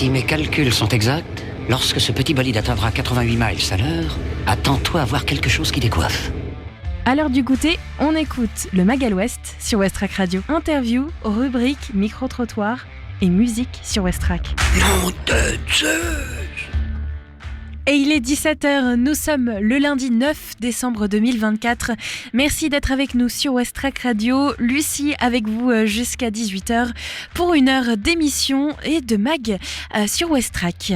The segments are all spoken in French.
Si mes calculs sont exacts, lorsque ce petit bolide atteindra 88 miles à l'heure, attends-toi à voir quelque chose qui décoiffe. À l'heure du goûter, on écoute le Magal West sur Westrack Radio. Interview, rubrique, micro-trottoir et musique sur Westrack. Nom de Zeus! Et il est 17h, nous sommes le lundi 9 décembre 2024. Merci d'être avec nous sur Westrack Radio. Lucie avec vous jusqu'à 18h pour une heure d'émission et de mag sur Westrack.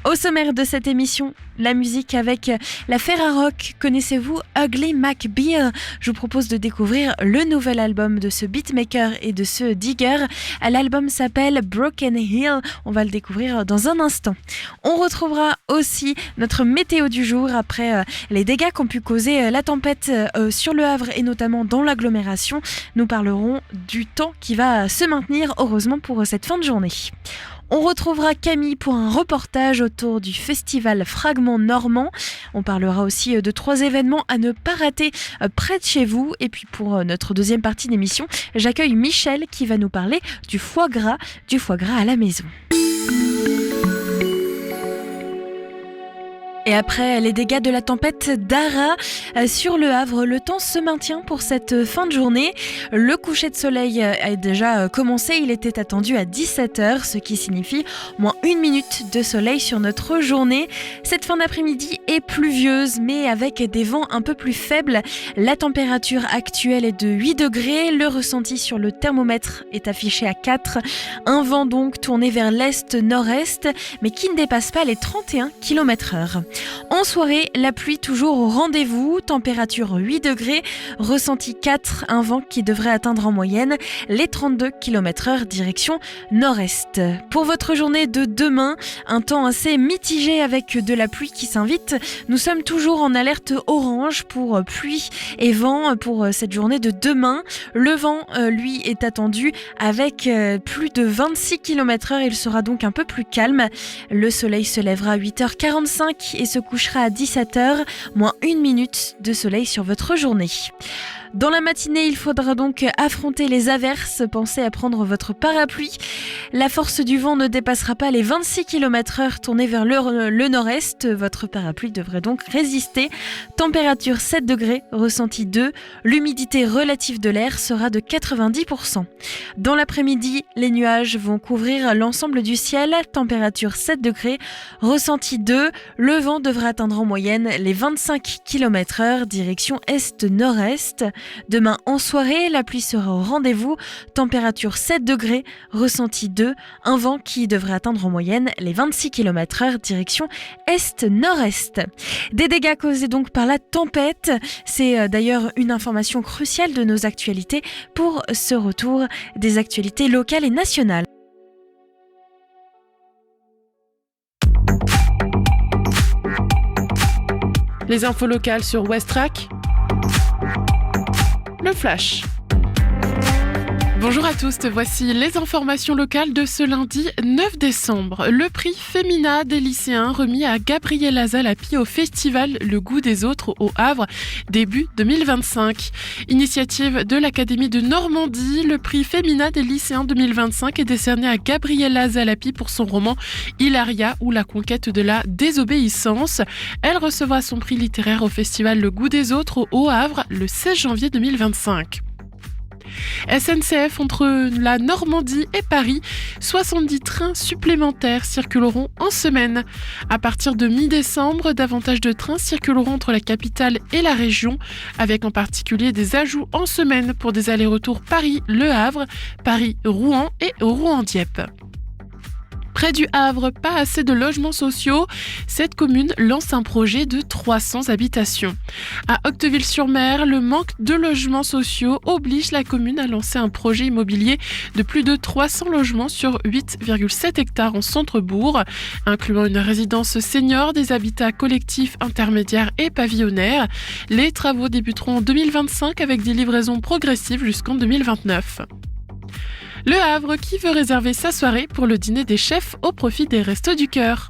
Au sommaire de cette émission, la musique avec la Ferrarock. Connaissez-vous Ugly McBeal? Je vous propose de découvrir le nouvel album de ce beatmaker et de ce digger. L'album s'appelle Broken Hill. On va le découvrir dans un instant. On retrouvera aussi notre météo du jour après les dégâts qu'ont pu causer la tempête sur le Havre et notamment dans l'agglomération. Nous parlerons du temps qui va se maintenir, heureusement, pour cette fin de journée. On retrouvera Camille pour un reportage autour du festival Fragment Normand. On parlera aussi de 3 événements à ne pas rater près de chez vous. Et puis pour notre deuxième partie d'émission, j'accueille Michel qui va nous parler du foie gras à la maison. Et après les dégâts de la tempête Dara sur le Havre, le temps se maintient pour cette fin de journée. Le coucher de soleil a déjà commencé, il était attendu à 17h, ce qui signifie moins 1 minute de soleil sur notre journée. Cette fin d'après-midi est pluvieuse, mais avec des vents un peu plus faibles. La température actuelle est de 8 degrés, le ressenti sur le thermomètre est affiché à 4. Un vent donc tourné vers l'est-nord-est, mais qui ne dépasse pas les 31 km/h. En soirée, la pluie toujours au rendez-vous, température 8 degrés, ressenti 4, un vent qui devrait atteindre en moyenne les 32 km/h direction nord-est. Pour votre journée de demain, un temps assez mitigé avec de la pluie qui s'invite. Nous sommes toujours en alerte orange pour pluie et vent pour cette journée de demain. Le vent, lui, est attendu avec plus de 26 km/h, il sera donc un peu plus calme. Le soleil se lèvera à 8h45 et se couchera à 17h, moins 1 minute de soleil sur votre journée. Dans la matinée, il faudra donc affronter les averses. Pensez à prendre votre parapluie. La force du vent ne dépassera pas les 26 km/h tourné vers le nord-est. Votre parapluie devrait donc résister. Température 7 degrés, ressenti 2. L'humidité relative de l'air sera de 90%. Dans l'après-midi, les nuages vont couvrir l'ensemble du ciel. Température 7 degrés, ressenti 2. Le vent devrait atteindre en moyenne les 25 km/h direction est-nord-est. Demain en soirée, la pluie sera au rendez-vous, température 7 degrés, ressenti 2, un vent qui devrait atteindre en moyenne les 26 km/h direction est-nord-est. Des dégâts causés donc par la tempête, c'est d'ailleurs une information cruciale de nos actualités pour ce retour des actualités locales et nationales. Les infos locales sur Westrack. Le Flash. Bonjour à tous, voici les informations locales de ce lundi 9 décembre. Le prix Femina des lycéens remis à Gabriela Zalapi au festival Le Goût des Autres au Havre, début 2025. Initiative de l'Académie de Normandie, le prix Femina des lycéens 2025 est décerné à Gabriela Zalapi pour son roman Hilaria ou la conquête de la désobéissance. Elle recevra son prix littéraire au festival Le Goût des Autres au Havre le 16 janvier 2025. SNCF entre la Normandie et Paris, 70 trains supplémentaires circuleront en semaine. À partir de mi-décembre, davantage de trains circuleront entre la capitale et la région, avec en particulier des ajouts en semaine pour des allers-retours Paris-Le Havre, Paris-Rouen et Rouen-Dieppe. Près du Havre, pas assez de logements sociaux. Cette commune lance un projet de 300 habitations. À Octeville-sur-Mer, le manque de logements sociaux oblige la commune à lancer un projet immobilier de plus de 300 logements sur 8,7 hectares en centre-bourg, incluant une résidence senior, des habitats collectifs, intermédiaires et pavillonnaires. Les travaux débuteront en 2025 avec des livraisons progressives jusqu'en 2029. Le Havre qui veut réserver sa soirée pour le dîner des chefs au profit des Restos du Cœur.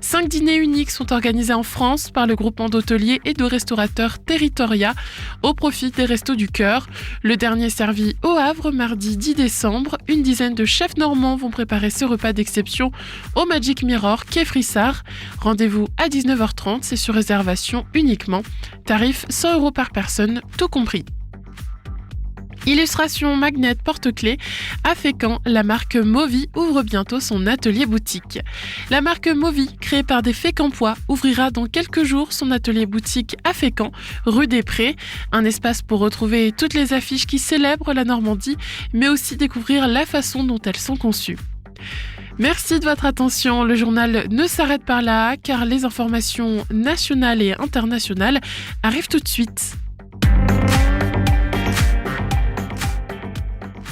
5 dîners uniques sont organisés en France par le groupement d'hôteliers et de restaurateurs Territoria au profit des Restos du Cœur. Le dernier servi au Havre mardi 10 décembre. Une dizaine de chefs normands vont préparer ce repas d'exception au Magic Mirror quai Frissard. Rendez-vous à 19h30, c'est sur réservation uniquement. Tarif 100 € par personne, tout compris. Illustration Magnet porte-clés. À Fécamp, la marque Movi ouvre bientôt son atelier boutique. La marque Movi, créée par des Fécampois, ouvrira dans quelques jours son atelier boutique à Fécamp, rue des Prés. Un espace pour retrouver toutes les affiches qui célèbrent la Normandie, mais aussi découvrir la façon dont elles sont conçues. Merci de votre attention. Le journal ne s'arrête pas là, car les informations nationales et internationales arrivent tout de suite.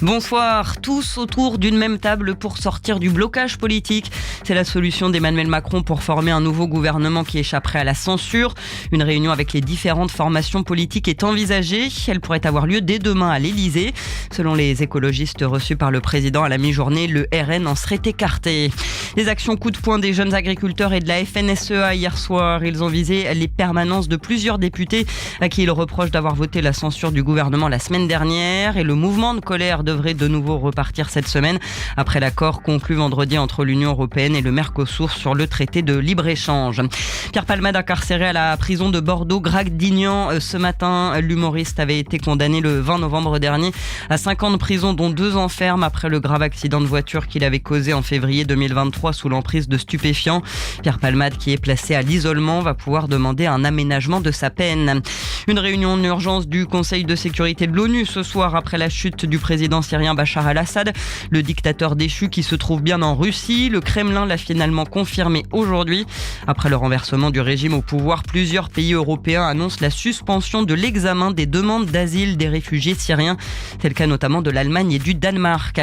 Bonsoir, tous autour d'une même table pour sortir du blocage politique. C'est la solution d'Emmanuel Macron pour former un nouveau gouvernement qui échapperait à la censure. Une réunion avec les différentes formations politiques est envisagée. Elle pourrait avoir lieu dès demain à l'Elysée. Selon les écologistes reçus par le président à la mi-journée, le RN en serait écarté. Les actions coup de poing des jeunes agriculteurs et de la FNSEA hier soir. Ils ont visé les permanences de plusieurs députés à qui ils reprochent d'avoir voté la censure du gouvernement la semaine dernière. Et le mouvement de colère devrait de nouveau repartir cette semaine après l'accord conclu vendredi entre l'Union européenne et le Mercosur sur le traité de libre-échange. Pierre Palmade incarcéré à la prison de Bordeaux-Gragdignan ce matin. L'humoriste avait été condamné le 20 novembre dernier à 5 ans de prison dont 2 ans ferme après le grave accident de voiture qu'il avait causé en février 2023 sous l'emprise de stupéfiants. Pierre Palmade, qui est placé à l'isolement, va pouvoir demander un aménagement de sa peine. Une réunion d'urgence du Conseil de sécurité de l'ONU ce soir après la chute du président syrien Bachar al-Assad, le dictateur déchu qui se trouve bien en Russie. Le Kremlin l'a finalement confirmé aujourd'hui. Après le renversement du régime au pouvoir, plusieurs pays européens annoncent la suspension de l'examen des demandes d'asile des réfugiés syriens. C'est le cas notamment de l'Allemagne et du Danemark.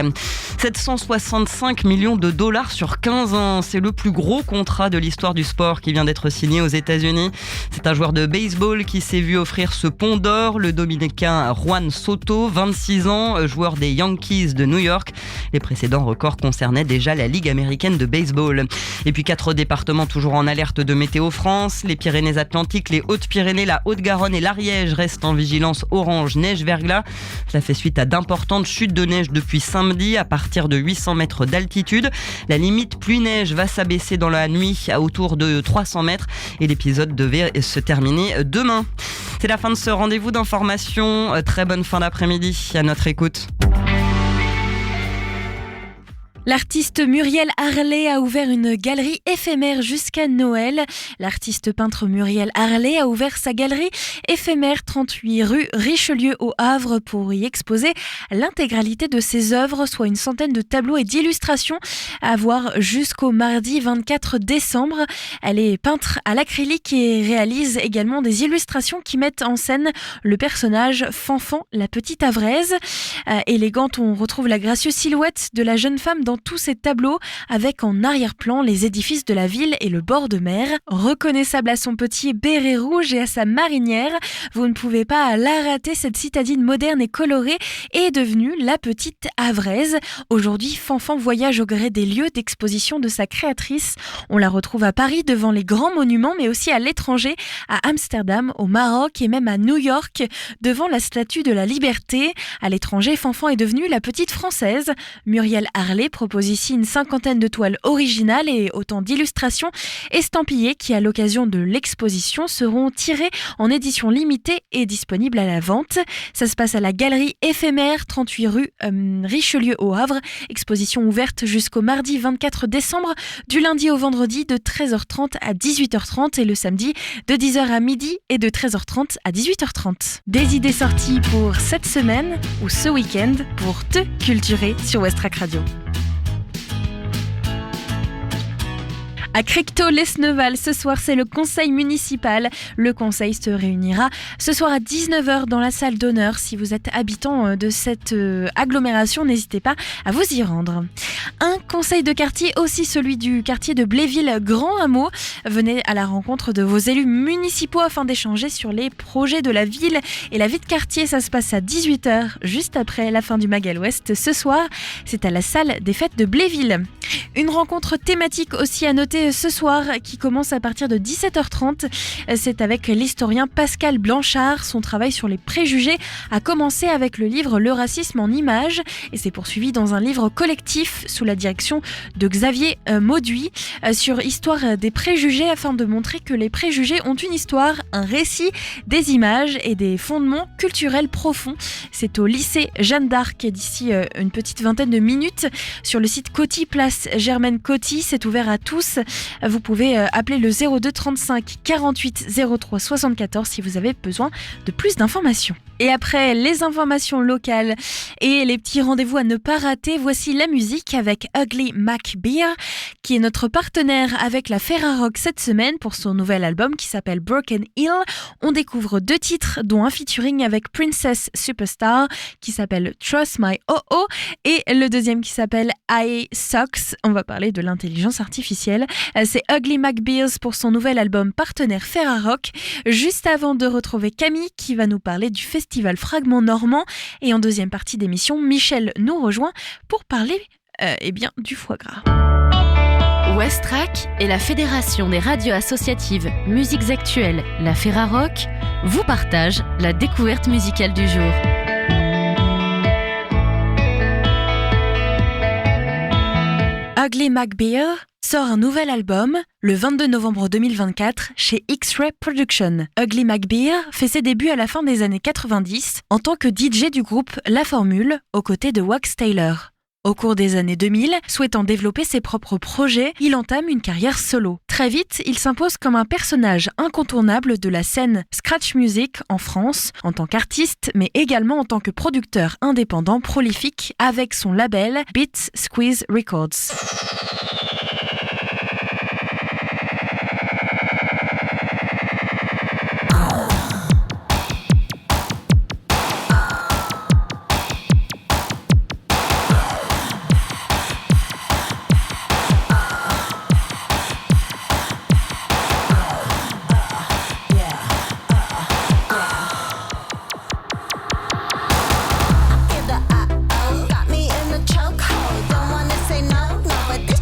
765 millions de dollars sur 15 ans, c'est le plus gros contrat de l'histoire du sport qui vient d'être signé aux États-Unis. C'est un joueur de baseball qui s'est vu offrir ce pont d'or, le Dominicain Juan Soto, 26 ans, joueur des Yankees de New York. Les précédents records concernaient déjà la Ligue américaine de baseball. Et puis 4 départements toujours en alerte de Météo France. Les Pyrénées-Atlantiques, les Hautes-Pyrénées, la Haute-Garonne et l'Ariège restent en vigilance orange neige-verglas. Cela fait suite à d'importantes chutes de neige depuis samedi à partir de 800 mètres d'altitude. La limite pluie-neige va s'abaisser dans la nuit à autour de 300 mètres et l'épisode devait se terminer demain. C'est la fin de ce rendez-vous d'information. Très bonne fin d'après-midi. À notre écoute. L'artiste Muriel Harley a ouvert une galerie éphémère jusqu'à Noël. L'artiste peintre Muriel Harley a ouvert sa galerie éphémère 38 rue Richelieu au Havre pour y exposer l'intégralité de ses œuvres, soit une centaine de tableaux et d'illustrations à voir jusqu'au mardi 24 décembre. Elle est peintre à l'acrylique et réalise également des illustrations qui mettent en scène le personnage Fanfan, la petite Havraise. Élégante, on retrouve la gracieuse silhouette de la jeune femme dans tous ces tableaux, avec en arrière-plan les édifices de la ville et le bord de mer. Reconnaissable à son petit béret rouge et à sa marinière, vous ne pouvez pas la rater, cette citadine moderne et colorée est devenue la petite Havraise. Aujourd'hui, Fanfan voyage au gré des lieux d'exposition de sa créatrice. On la retrouve à Paris devant les grands monuments, mais aussi à l'étranger, à Amsterdam, au Maroc et même à New York, devant la Statue de la Liberté. À l'étranger, Fanfan est devenue la petite Française. Muriel Harley propose ici une 50aine de toiles originales et autant d'illustrations estampillées qui, à l'occasion de l'exposition, seront tirées en édition limitée et disponibles à la vente. Ça se passe à la galerie éphémère 38 rue Richelieu au Havre. Exposition ouverte jusqu'au mardi 24 décembre, du lundi au vendredi de 13h30 à 18h30 et le samedi de 10h à midi et de 13h30 à 18h30. Des idées sorties pour cette semaine ou ce week-end pour te culturer sur Westrack Radio. À Cricto-Lesneval, ce soir, c'est le conseil municipal. Le conseil se réunira ce soir à 19h dans la salle d'honneur. Si vous êtes habitant de cette agglomération, n'hésitez pas à vous y rendre. Un conseil de quartier, aussi celui du quartier de Bléville-Grand Hameau. Venez à la rencontre de vos élus municipaux afin d'échanger sur les projets de la ville et la vie de quartier. Ça se passe à 18h, juste après la fin du Magal Ouest. Ce soir, c'est à la salle des fêtes de Bléville. Une rencontre thématique aussi à noter ce soir qui commence à partir de 17h30. C'est avec l'historien Pascal Blanchard. Son travail sur les préjugés a commencé avec le livre Le racisme en images et s'est poursuivi dans un livre collectif sous la direction de Xavier Mauduit sur histoire des préjugés afin de montrer que les préjugés ont une histoire, un récit, des images et des fondements culturels profonds. C'est au lycée Jeanne d'Arc d'ici une petite vingtaine de minutes sur le site Coty, place Germaine Coty. C'est ouvert à tous. Vous pouvez appeler le 02 35 48 03 74 si vous avez besoin de plus d'informations. Et après les informations locales et les petits rendez-vous à ne pas rater, voici la musique avec Ugly Mac Beer, qui est notre partenaire avec la Ferrarock cette semaine pour son nouvel album qui s'appelle Broken Hill. On découvre 2 titres, dont un featuring avec Princess Superstar qui s'appelle Trust My Oh-Oh et le deuxième qui s'appelle I Sucks. On va parler de l'intelligence artificielle. C'est Ugly Mac Beers pour son nouvel album partenaire Ferrarock. Juste avant de retrouver Camille qui va nous parler du festival Fragment Normand. Et en deuxième partie d'émission, Michel nous rejoint pour parler du foie gras. Westrack et la Fédération des radios associatives Musiques Actuelles, la Ferrarock, vous partagent la découverte musicale du jour. Ugly Mac Beer sort un nouvel album le 22 novembre 2024 chez X-Ray Production. Ugly Mac Beer fait ses débuts à la fin des années 90 en tant que DJ du groupe La Formule aux côtés de Wax Taylor. Au cours des années 2000, souhaitant développer ses propres projets, il entame une carrière solo. Très vite, il s'impose comme un personnage incontournable de la scène scratch music en France, en tant qu'artiste, mais également en tant que producteur indépendant prolifique avec son label Beat Squeeze Records. Got me in a chokehold. Don't wanna say no, no, but this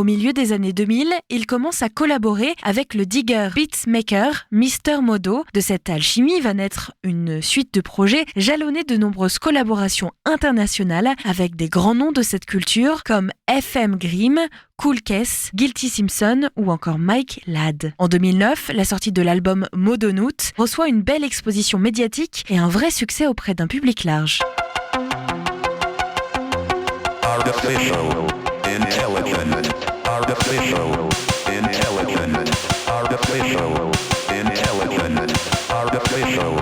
Au milieu des années 2000, il commence à collaborer avec le digger beatmaker Mr Modo. De cette alchimie va naître une suite de projets jalonnés de nombreuses collaborations internationales avec des grands noms de cette culture comme FM Grimm, Cool Case, Guilty Simpson ou encore Mike Ladd. En 2009, la sortie de l'album Modonoot reçoit une belle exposition médiatique et un vrai succès auprès d'un public large. Artificial intelligence. Artificial intelligence. Artificial intelligence. Artificial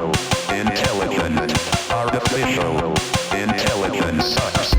intelligence. Artificial intelligence sucks.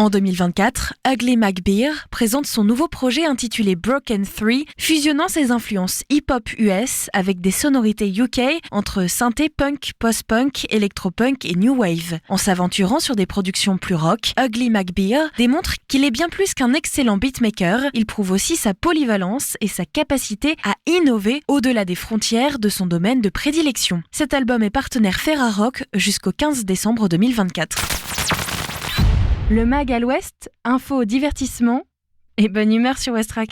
En 2024, Ugly McBear présente son nouveau projet intitulé Broken 3, fusionnant ses influences hip-hop US avec des sonorités UK entre synthé punk, post-punk, électro-punk et new wave. En s'aventurant sur des productions plus rock, Ugly McBear démontre qu'il est bien plus qu'un excellent beatmaker, il prouve aussi sa polyvalence et sa capacité à innover au-delà des frontières de son domaine de prédilection. Cet album est partenaire Ferrarock jusqu'au 15 décembre 2024. Le mag à l'ouest, info, divertissement et bonne humeur sur Westrack.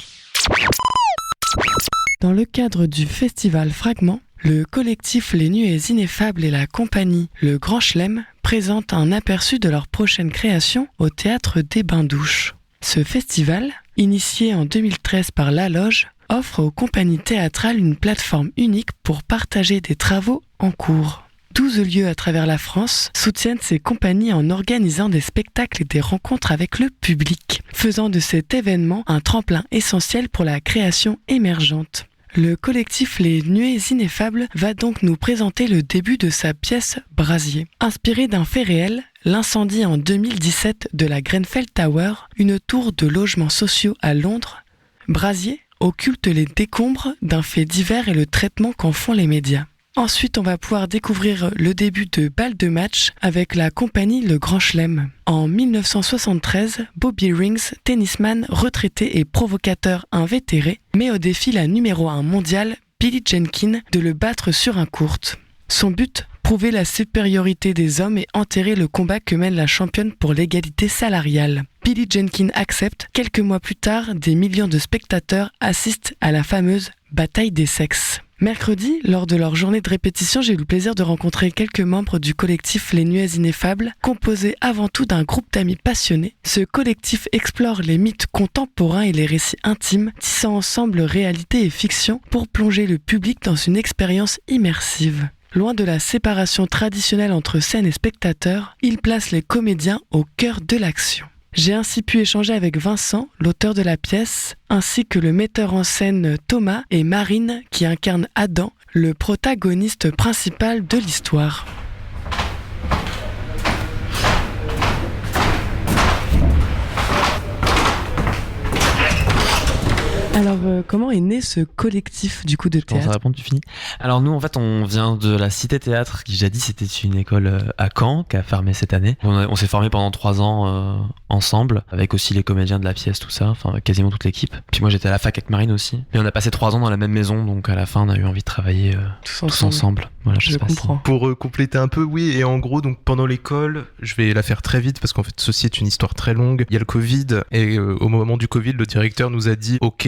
Dans le cadre du festival Fragment, le collectif Les Nuées Ineffables et la compagnie Le Grand Chelem présentent un aperçu de leur prochaine création au Théâtre des Bains-Douches. Ce festival, initié en 2013 par La Loge, offre aux compagnies théâtrales une plateforme unique pour partager des travaux en cours. 12 lieux à travers la France soutiennent ces compagnies en organisant des spectacles et des rencontres avec le public, faisant de cet événement un tremplin essentiel pour la création émergente. Le collectif Les Nuées Ineffables va donc nous présenter le début de sa pièce Brasier. Inspirée d'un fait réel, l'incendie en 2017 de la Grenfell Tower, une tour de logements sociaux à Londres, Brasier occulte les décombres d'un fait divers et le traitement qu'en font les médias. Ensuite, on va pouvoir découvrir le début de Bal de match avec la compagnie Le Grand Chelem. En 1973, Bobby Rings, tennisman retraité et provocateur invétéré, met au défi la numéro 1 mondiale, Billie Jean King, de le battre sur un court. Son but, prouver la supériorité des hommes et enterrer le combat que mène la championne pour l'égalité salariale. Billie Jean King accepte. Quelques mois plus tard, des millions de spectateurs assistent à la fameuse bataille des sexes. Mercredi, lors de leur journée de répétition, j'ai eu le plaisir de rencontrer quelques membres du collectif Les Nuées Ineffables, composé avant tout d'un groupe d'amis passionnés. Ce collectif explore les mythes contemporains et les récits intimes, tissant ensemble réalité et fiction pour plonger le public dans une expérience immersive. Loin de la séparation traditionnelle entre scène et spectateur, il place les comédiens au cœur de l'action. J'ai ainsi pu échanger avec Vincent, l'auteur de la pièce, ainsi que le metteur en scène Thomas et Marine qui incarne Adam, le protagoniste principal de l'histoire. Alors, comment est né ce collectif du coup de théâtre ? Comment ça répond, tu finis ? Alors nous, en fait, on vient de la Cité Théâtre, qui jadis c'était une école à Caen, qui a fermé cette année. On s'est formés pendant 3 ans ensemble, avec aussi les comédiens de la pièce, tout ça, enfin quasiment toute l'équipe. Puis moi, j'étais à la fac avec Marine aussi. Et on a passé 3 ans dans la même maison, donc à la fin, on a eu envie de travailler tous ensemble. Voilà, je comprends. Pour compléter un peu, oui, et en gros, donc pendant l'école, je vais la faire très vite parce qu'en fait, ceci est une histoire très longue. Il y a le Covid, et au moment du Covid, le directeur nous a dit « Ok,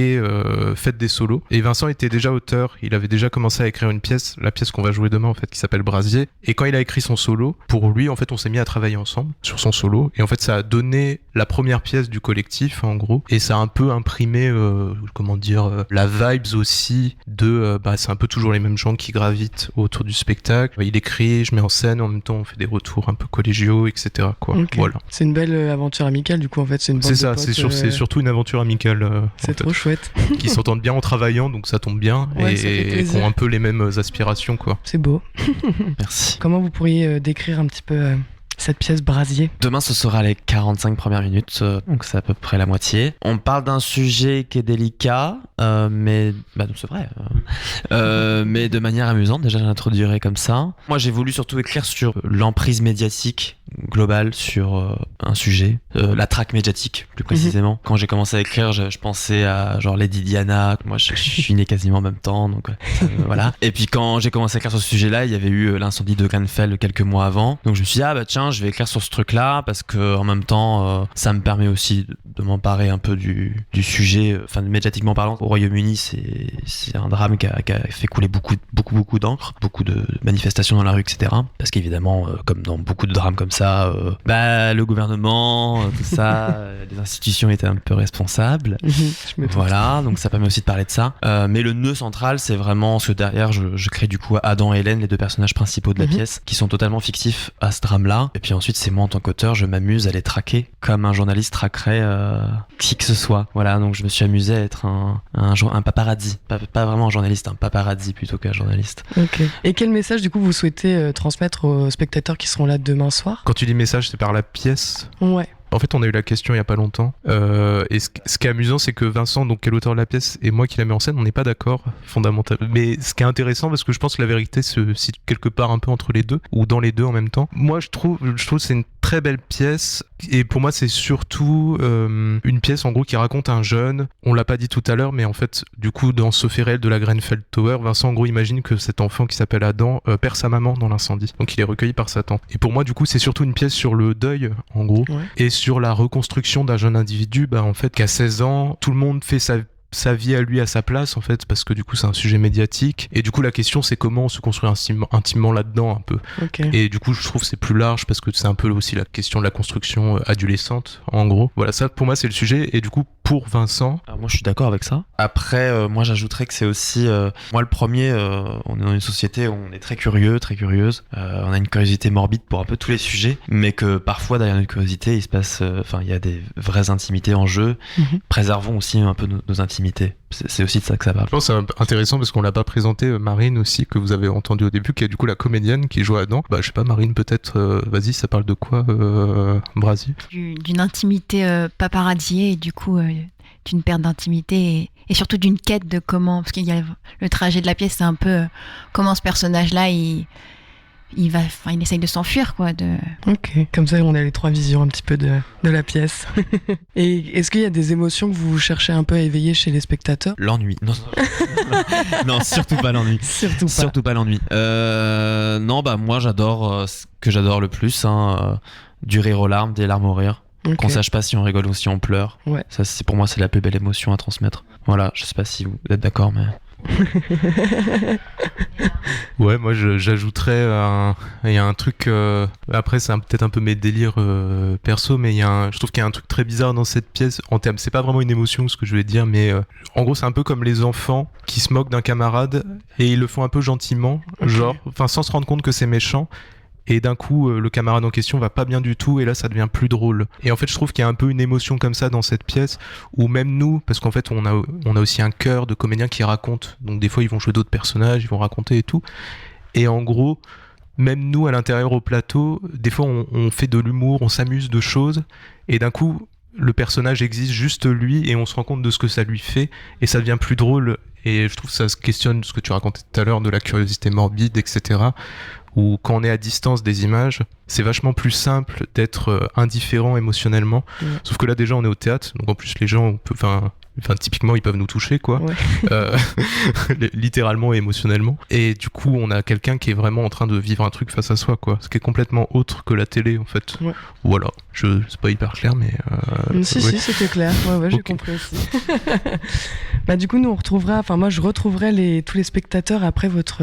faites des solos ». Et Vincent était déjà auteur, il avait déjà commencé à écrire une pièce, la pièce qu'on va jouer demain en fait, qui s'appelle Brasier. Et quand il a écrit son solo, pour lui, en fait, on s'est mis à travailler ensemble sur son solo. Et en fait, ça a donné la première pièce du collectif, en gros. Et ça a un peu imprimé, la vibes aussi de, c'est un peu toujours les mêmes gens qui gravitent autour du spectacle. Il écrit, je mets en scène, en même temps, on fait des retours un peu collégiaux, etc. quoi. Okay. Voilà. C'est une belle aventure amicale, du coup, en fait. C'est une bande C'est ça, de potes, c'est surtout une aventure amicale. C'est trop chouette. Qui s'entendent bien en travaillant, donc ça tombe bien, ouais, et qui ont un peu les mêmes aspirations, quoi. C'est beau. Merci. Comment vous pourriez décrire un petit peu cette pièce Brasier ? Demain, ce sera les 45 premières minutes, donc c'est à peu près la moitié. On parle d'un sujet qui est délicat, mais c'est vrai, mais de manière amusante. Déjà, je l'introduirai comme ça. Moi, j'ai voulu surtout écrire sur l'emprise médiatique globale sur un sujet, la traque médiatique plus précisément. Quand j'ai commencé à écrire, je pensais à genre Lady Diana. Moi, je suis né quasiment en même temps, donc voilà. Et puis quand j'ai commencé à écrire sur ce sujet-là, il y avait eu l'incendie de Grenfell quelques mois avant. Donc je me suis dit tiens, je vais écrire sur ce truc-là parce que en même temps, ça me permet aussi de m'emparer un peu du sujet. Enfin, médiatiquement parlant, au Royaume-Uni, c'est un drame qui a fait couler beaucoup d'encre, beaucoup de manifestations dans la rue, etc. Parce qu'évidemment, comme dans beaucoup de drames comme ça, le gouvernement, tout ça, les institutions étaient un peu responsables. Voilà, donc ça permet aussi de parler de ça. Mais le nœud central, c'est vraiment ce que derrière, je crée du coup Adam et Hélène, les 2 personnages principaux de la pièce, qui sont totalement fictifs à ce drame-là. Et puis ensuite, c'est moi en tant qu'auteur, je m'amuse à les traquer comme un journaliste traquerait qui que ce soit. Voilà, donc je me suis amusé à être un paparazzi. Pas vraiment un journaliste, un paparazzi plutôt qu'un journaliste. Ok. Et quel message du coup vous souhaitez transmettre aux spectateurs qui seront là demain soir ? Quand tu dis message, c'est par la pièce ? Ouais. En fait, on a eu la question il y a pas longtemps. Et ce qui est amusant, c'est que Vincent, donc qui est l'auteur de la pièce, et moi qui la mets en scène, on n'est pas d'accord fondamentalement. Mais ce qui est intéressant, parce que je pense que la vérité se situe quelque part un peu entre les deux, ou dans les deux en même temps. Moi, je trouve que c'est une très belle pièce. Et pour moi, c'est surtout une pièce en gros qui raconte un jeune. On l'a pas dit tout à l'heure, mais en fait, du coup, dans ce fait réel de la Grenfell Tower, Vincent en gros imagine que cet enfant qui s'appelle Adam perd sa maman dans l'incendie. Donc il est recueilli par sa tante. Et pour moi, du coup, c'est surtout une pièce sur le deuil, en gros, et sur la reconstruction d'un jeune individu, en fait, qui a 16 ans, tout le monde fait sa sa vie à lui à sa place en fait, parce que du coup c'est un sujet médiatique, et du coup la question c'est comment on se construit intimement là-dedans un peu. Okay. Et du coup je trouve que c'est plus large parce que c'est un peu aussi la question de la construction adolescente en gros. Voilà, ça pour moi c'est le sujet. Et du coup pour Vincent, alors moi je suis d'accord avec ça. Après moi j'ajouterais que c'est aussi moi le premier, on est dans une société où on est très curieux, très curieuse, on a une curiosité morbide pour un peu tous les sujets, mais que parfois derrière notre curiosité il se passe il y a des vraies intimités en jeu. Préservons aussi un peu nos intimités. C'est aussi de ça que ça parle. Je pense que c'est intéressant parce qu'on l'a pas présenté, Marine aussi, que vous avez entendu au début, qui est du coup la comédienne qui joue là-dedans. Je sais pas, Marine, peut-être, vas-y, ça parle de quoi, Brasi? D'une intimité paparazziée et du coup d'une perte d'intimité et surtout d'une quête de comment, parce qu'il y a le trajet de la pièce, c'est un peu comment ce personnage-là, il essaye de s'enfuir, quoi. Ok, comme ça on a les 3 visions un petit peu de la pièce. Et est-ce qu'il y a des émotions que vous cherchez un peu à éveiller chez les spectateurs? L'ennui. Non, non, surtout pas l'ennui. Surtout pas l'ennui. Non, moi j'adore ce que j'adore le plus, du rire aux larmes, des larmes au rire. Okay. Qu'on sache pas si on rigole ou si on pleure. Ouais. Ça, pour moi, c'est la plus belle émotion à transmettre. Voilà, je sais pas si vous êtes d'accord, mais... Ouais, moi j'ajouterais il y a un truc après c'est peut-être un peu mes délires perso, mais je trouve qu'il y a un truc très bizarre dans cette pièce en termes, c'est pas vraiment une émotion ce que je voulais dire, mais en gros c'est un peu comme les enfants qui se moquent d'un camarade et ils le font un peu gentiment, genre sans se rendre compte que c'est méchant. Et d'un coup, le camarade en question va pas bien du tout, et là, ça devient plus drôle. Et en fait, je trouve qu'il y a un peu une émotion comme ça dans cette pièce, où même nous, parce qu'en fait, on a aussi un chœur de comédiens qui racontent. Donc des fois, ils vont jouer d'autres personnages, ils vont raconter et tout. Et en gros, même nous, à l'intérieur au plateau, des fois, on fait de l'humour, on s'amuse de choses, et d'un coup, le personnage existe juste lui, et on se rend compte de ce que ça lui fait, et ça devient plus drôle. Et je trouve que ça se questionne ce que tu racontais tout à l'heure de la curiosité morbide, etc., où quand on est à distance des images, c'est vachement plus simple d'être indifférent émotionnellement. Sauf que là déjà on est au théâtre, donc en plus les gens, typiquement ils peuvent nous toucher, quoi. Littéralement et émotionnellement. Et du coup on a quelqu'un qui est vraiment en train de vivre un truc face à soi, quoi. Ce qui est complètement autre que la télé en fait. Ouais. Voilà, c'est pas hyper clair, mais... Si, c'était clair, j'ai compris aussi. Du coup nous on retrouvera, moi je retrouverai tous les spectateurs après votre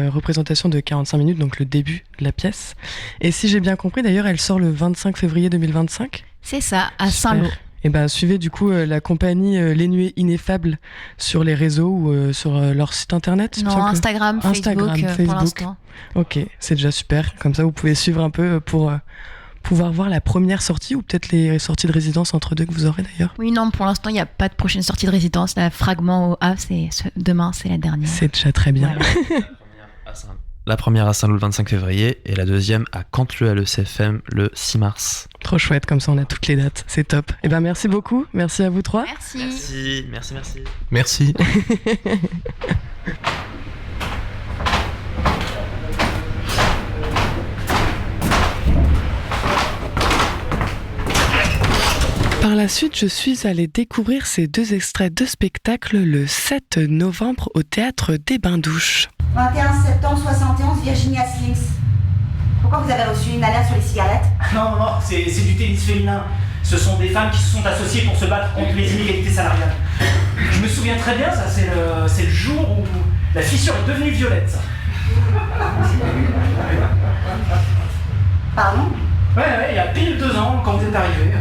représentation de 45 minutes, donc le début de la pièce. Et si j'ai bien compris, d'ailleurs, elle sort le 25 février 2025. C'est ça, à Saint-Lô. Et suivez du coup la compagnie Les Nuées Ineffables sur les réseaux ou sur leur site internet. Non, Instagram, Facebook pour l'instant. Ok, c'est déjà super. Comme ça, vous pouvez suivre un peu pour pouvoir voir la première sortie ou peut-être les sorties de résidence entre deux que vous aurez d'ailleurs. Oui, non, pour l'instant, il n'y a pas de prochaine sortie de résidence. La Fragment au Havre, demain, c'est la dernière. C'est déjà très bien. Voilà. La première à Saint-Lô le 25 février et la deuxième à Canteleu à l'ECFM le 6 mars. Trop chouette, comme ça on a toutes les dates, c'est top. Et merci beaucoup, merci à vous trois. Merci. Merci. Par la suite, je suis allée découvrir ces 2 extraits de spectacle le 7 novembre au Théâtre des Bains-Douches. 21 septembre 71, Virginia Slims. Pourquoi vous avez reçu une alerte sur les cigarettes? Non, c'est du tennis féminin. Ce sont des femmes qui se sont associées pour se battre contre les inégalités salariales. Je me souviens très bien, ça, c'est le jour où la fissure est devenue violette, ça. Pardon? Ouais, il y a pile 2 ans, quand vous êtes arrivé.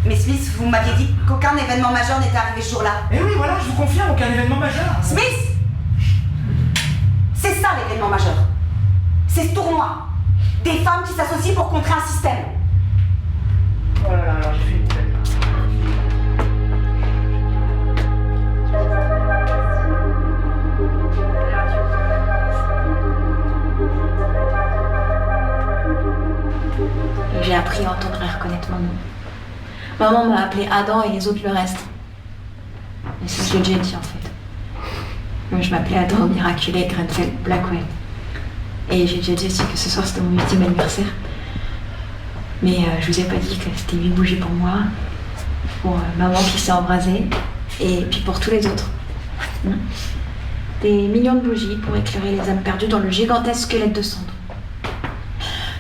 Mais Smith, vous m'aviez dit qu'aucun événement majeur n'était arrivé ce jour-là. Eh oui, voilà, je vous confirme, aucun événement majeur. Smith! C'est ça l'événement majeur. C'est ce tournoi. Des femmes qui s'associent pour contrer un système. Oh là là, alors j'ai fait une tête. J'ai appris à entendre et reconnaître mon nom. Maman m'a appelé Adam et les autres le reste. Et c'est ce que j'ai dit en fait. Moi je m'appelais Adam Miraculé Grenfell Blackwell. Et j'ai déjà dit aussi que ce soir c'était mon 8e anniversaire. Mais je vous ai pas dit que c'était 8 bougies pour moi, pour maman qui s'est embrasée, et puis pour tous les autres. Des millions de bougies pour éclairer les âmes perdues dans le gigantesque squelette de cendre.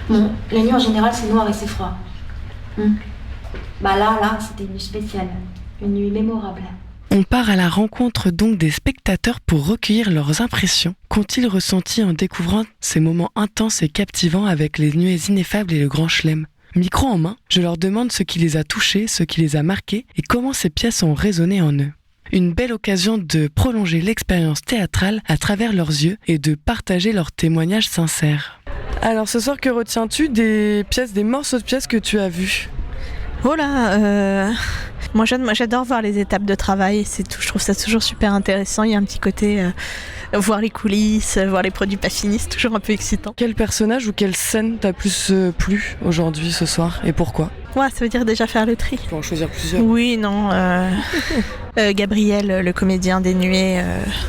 Bon, la nuit en général c'est noir et c'est froid. Là, c'était une nuit spéciale, une nuit mémorable. On part à la rencontre donc des spectateurs pour recueillir leurs impressions. Qu'ont-ils ressenti en découvrant ces moments intenses et captivants avec les nuées ineffables et le Grand Chelem ? Micro en main, je leur demande ce qui les a touchés, ce qui les a marqués et comment ces pièces ont résonné en eux. Une belle occasion de prolonger l'expérience théâtrale à travers leurs yeux et de partager leurs témoignages sincères. Alors ce soir, que retiens-tu des morceaux de pièces que tu as vus ? Moi j'adore voir les étapes de travail, je trouve ça toujours super intéressant, il y a un petit côté voir les coulisses, voir les produits pas finis, c'est toujours un peu excitant. Quel personnage ou quelle scène t'a plus plu aujourd'hui ce soir et pourquoi ? Ouais, ça veut dire déjà faire le tri. Tu peux en choisir plusieurs. Oui, non. Gabriel, le comédien des Nuées,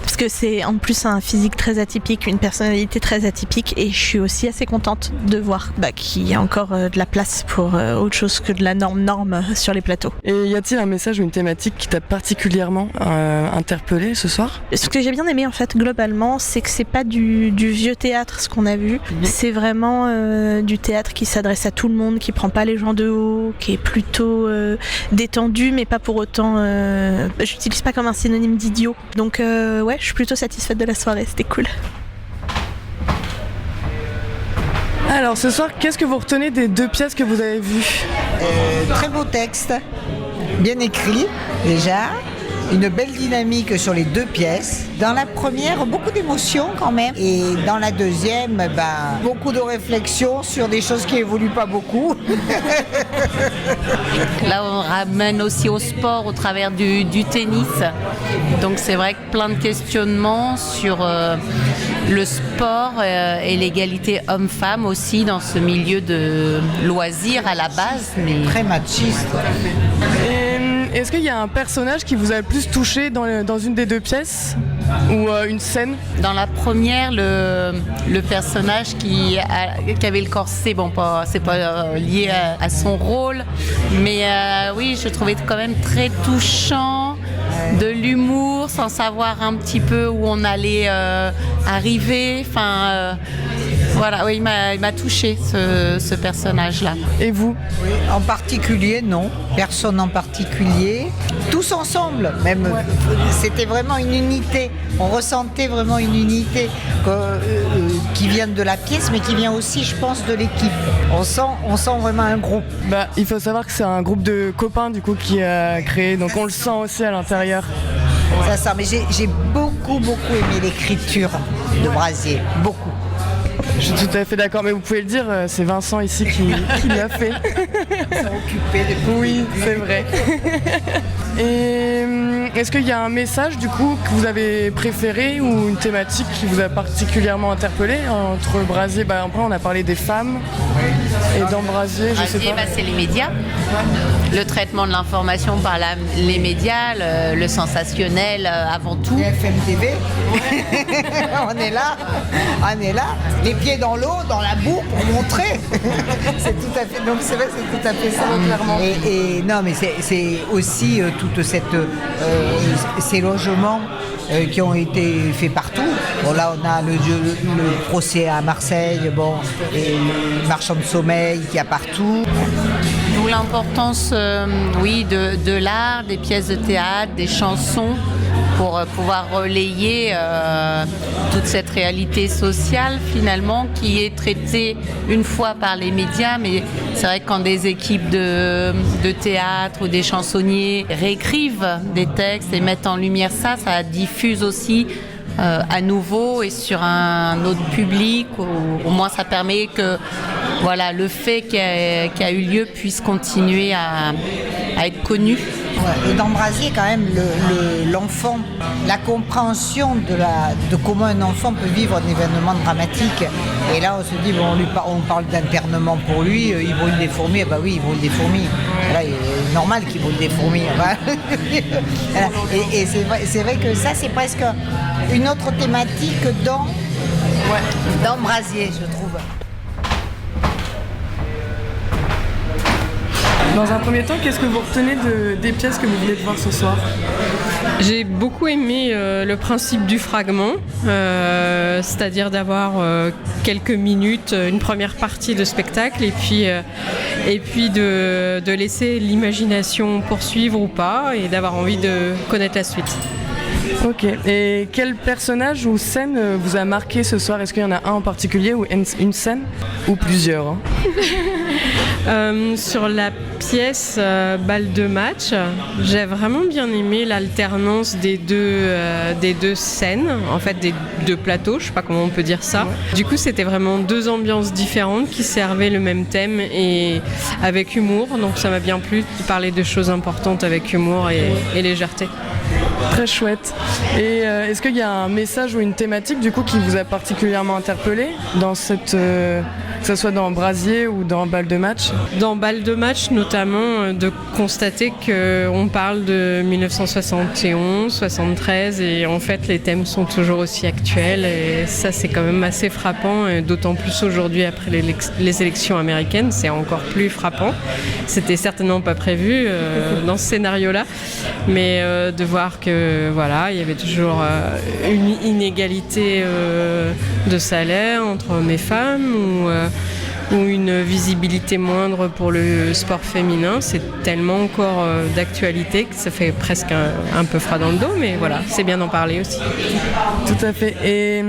parce que c'est en plus un physique très atypique, une personnalité très atypique, et je suis aussi assez contente de voir qu'il y a encore de la place pour autre chose que de la norme sur les plateaux. Et y a-t-il un message ou une thématique qui t'a particulièrement interpellé ce soir ? Ce que j'ai bien aimé en fait globalement, c'est que c'est pas du vieux théâtre ce qu'on a vu, c'est vraiment du théâtre qui s'adresse à tout le monde, qui prend pas les gens de haut, qui est plutôt détendu, mais pas pour autant... j'utilise pas comme un synonyme d'idiot. Donc ouais, je suis plutôt satisfaite de la soirée, c'était cool. Alors ce soir, qu'est-ce que vous retenez des 2 pièces que vous avez vues ? Très beau texte, bien écrit déjà. Une belle dynamique sur les 2 pièces. Dans la première, beaucoup d'émotions quand même. Et dans la deuxième, beaucoup de réflexions sur des choses qui évoluent pas beaucoup. Là, on ramène aussi au sport au travers du tennis. Donc c'est vrai que plein de questionnements sur le sport et l'égalité homme-femme aussi dans ce milieu de loisirs à la base. Mais... Très machiste. Est-ce qu'il y a un personnage qui vous a le plus touché dans une des 2 pièces ou une scène ? Dans la première, le personnage qui avait le corset, c'est pas lié à son rôle, mais oui, je trouvais quand même très touchant, de l'humour, sans savoir un petit peu où on allait arriver. Voilà, oui, il m'a touché ce personnage-là. Et vous ? Oui, en particulier, non. Personne en particulier. Tous ensemble, même. Ouais. C'était vraiment une unité. On ressentait vraiment une unité qui vient de la pièce, mais qui vient aussi, je pense, de l'équipe. On sent vraiment un groupe. Il faut savoir que c'est un groupe de copains, du coup, qui a créé. Donc on le sent aussi à l'intérieur. Ça, mais j'ai beaucoup aimé l'écriture de Brasier. Beaucoup. Je suis tout à fait d'accord, mais vous pouvez le dire, c'est Vincent ici qui l'a fait. Occupé depuis. Oui, c'est vrai. Et est-ce qu'il y a un message du coup que vous avez préféré ou une thématique qui vous a particulièrement interpellé entre Brasier, après on a parlé des femmes et dans Brasier, je sais pas. C'est les médias, le traitement de l'information par les médias, le sensationnel avant tout. Les FMTV, on est là, les pieds dans l'eau, dans la boue pour montrer. C'est tout à fait, donc c'est vrai, c'est tout à fait ça, clairement. Et non, mais c'est aussi toute cette ces logements qui ont été faits partout. Bon, là, on a le procès à Marseille, et le marchand de sommeil qu'il y a partout. D'où l'importance, de l'art, des pièces de théâtre, des chansons, pour pouvoir relayer toute cette réalité sociale finalement qui est traitée une fois par les médias, mais c'est vrai que quand des équipes de théâtre ou des chansonniers réécrivent des textes et mettent en lumière ça diffuse aussi à nouveau et sur un autre public, au moins ça permet que le fait qui a eu lieu puisse continuer à être connu. Ouais, et dans Brasier, quand même, l'enfant, la compréhension de comment un enfant peut vivre un événement dramatique. Et là, on se dit, on parle d'internement pour lui, il brûle des fourmis. Oui, il brûle des fourmis. Là, il est normal qu'il brûle des fourmis. Et c'est vrai que ça, c'est presque une autre thématique dans Brasier, je trouve. Dans un premier temps, qu'est-ce que vous retenez des pièces que vous venez de voir ce soir ? J'ai beaucoup aimé le principe du fragment, c'est-à-dire d'avoir quelques minutes, une première partie de spectacle et puis de laisser l'imagination poursuivre ou pas et d'avoir envie de connaître la suite. Ok, et quel personnage ou scène vous a marqué ce soir ? Est-ce qu'il y en a un en particulier ou une scène ? Ou plusieurs Sur la pièce Balle de match, j'ai vraiment bien aimé l'alternance des deux scènes, en fait des deux plateaux, je sais pas comment on peut dire ça. Du coup, c'était vraiment deux ambiances différentes qui servaient le même thème et avec humour, donc ça m'a bien plu de parler de choses importantes avec humour et légèreté. Très chouette. Et est-ce qu'il y a un message ou une thématique du coup qui vous a particulièrement interpellé dans cette, que ce soit dans Brasier ou dans Balle de match ? Dans Balle de match notamment, de constater qu'on parle de 1971, 73 et en fait les thèmes sont toujours aussi actuels et ça c'est quand même assez frappant et d'autant plus aujourd'hui après les élections américaines, c'est encore plus frappant. C'était certainement pas prévu dans ce scénario-là, mais de voir que voilà, il y avait toujours une inégalité de salaire entre hommes et femmes ou une visibilité moindre pour le sport féminin. C'est tellement encore d'actualité que ça fait presque un peu froid dans le dos, mais voilà, c'est bien d'en parler aussi. Tout à fait. Et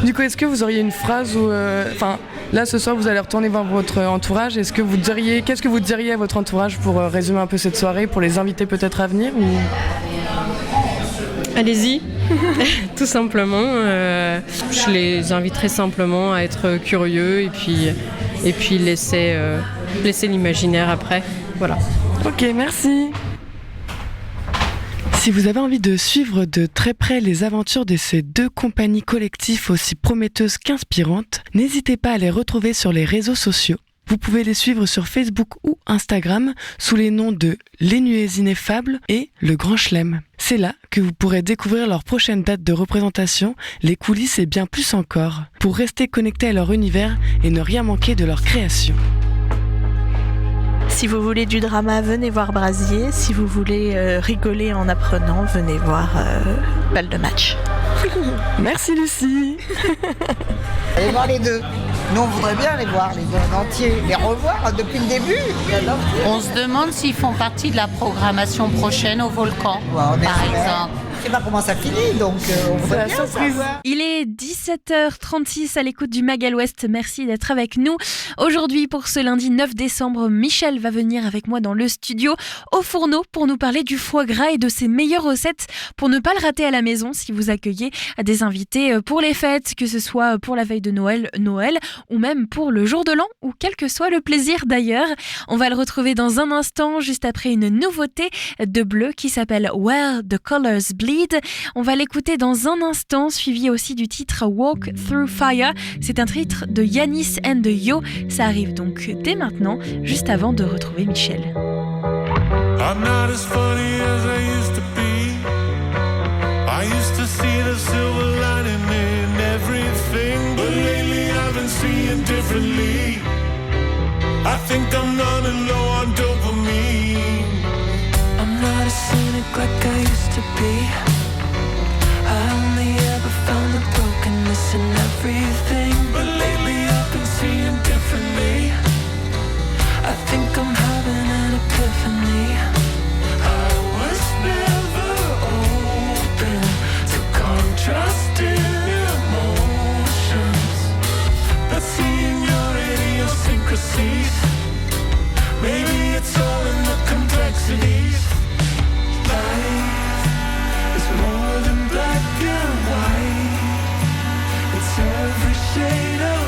du coup, est-ce que vous auriez une phrase où... là, ce soir, vous allez retourner voir votre entourage. Qu'est-ce que vous diriez à votre entourage pour résumer un peu cette soirée, pour les inviter peut-être à venir ou... Allez-y, tout simplement. Je les inviterai simplement à être curieux et puis laisser l'imaginaire après. Voilà. Ok, merci. Si vous avez envie de suivre de très près les aventures de ces deux compagnies collectives aussi prometteuses qu'inspirantes, n'hésitez pas à les retrouver sur les réseaux sociaux. Vous pouvez les suivre sur Facebook ou Instagram sous les noms de Les Nuées Ineffables et Le Grand Chelem. C'est là que vous pourrez découvrir leur prochaine date de représentation, les coulisses et bien plus encore, pour rester connecté à leur univers et ne rien manquer de leur création. Si vous voulez du drama, venez voir Brasier. Si vous voulez rigoler en apprenant, venez voir Balle de match. Merci Lucie. Allez voir les deux. Nous, on voudrait bien les voir, les deux en entier, les revoir depuis le début. On se demande s'ils font partie de la programmation prochaine au Volcan, par exemple. Je sais pas comment ça finit, donc on voudrait bien savoir. Il est 17h36 à l'écoute du Mag à l'Ouest. Merci d'être avec nous. Aujourd'hui, pour ce lundi 9 décembre, Michel va venir avec moi dans le studio au fourneau pour nous parler du foie gras et de ses meilleures recettes pour ne pas le rater à la maison si vous accueillez des invités pour les fêtes, que ce soit pour la veille de Noël ou même pour le jour de l'an ou quel que soit le plaisir d'ailleurs. On va le retrouver dans un instant, juste après une nouveauté de Bleu qui s'appelle Where the Colors Bleed. On va l'écouter dans un instant, suivi aussi du titre Walk Through Fire. C'est un titre de Yanis and the Yo. Ça arrive donc dès maintenant, juste avant de retrouver Michel. I'm not as funny as I used to be. I used to see the silver lining in everything, but lately I've been seeing differently. I think I'm running low on dopamine. I'm not as cynic like I used to be. I only ever found the brokenness in everything, but lately I've been seeing differently. I think I'm having an epiphany. I was never open to contrasting emotions, but seeing your idiosyncrasies, maybe it's all in the complexities. Life is more than black and white. It's every shade of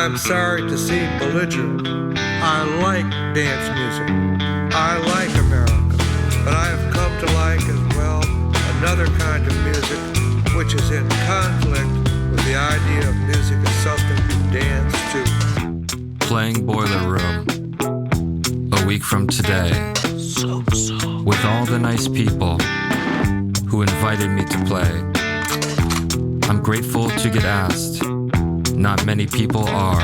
I'm sorry to seem belligerent. I like dance music. I like America. But I have come to like as well another kind of music which is in conflict with the idea of music as something you dance to. Playing Boiler Room. A week from today. With all the nice people who invited me to play. I'm grateful to get asked. Not many people are.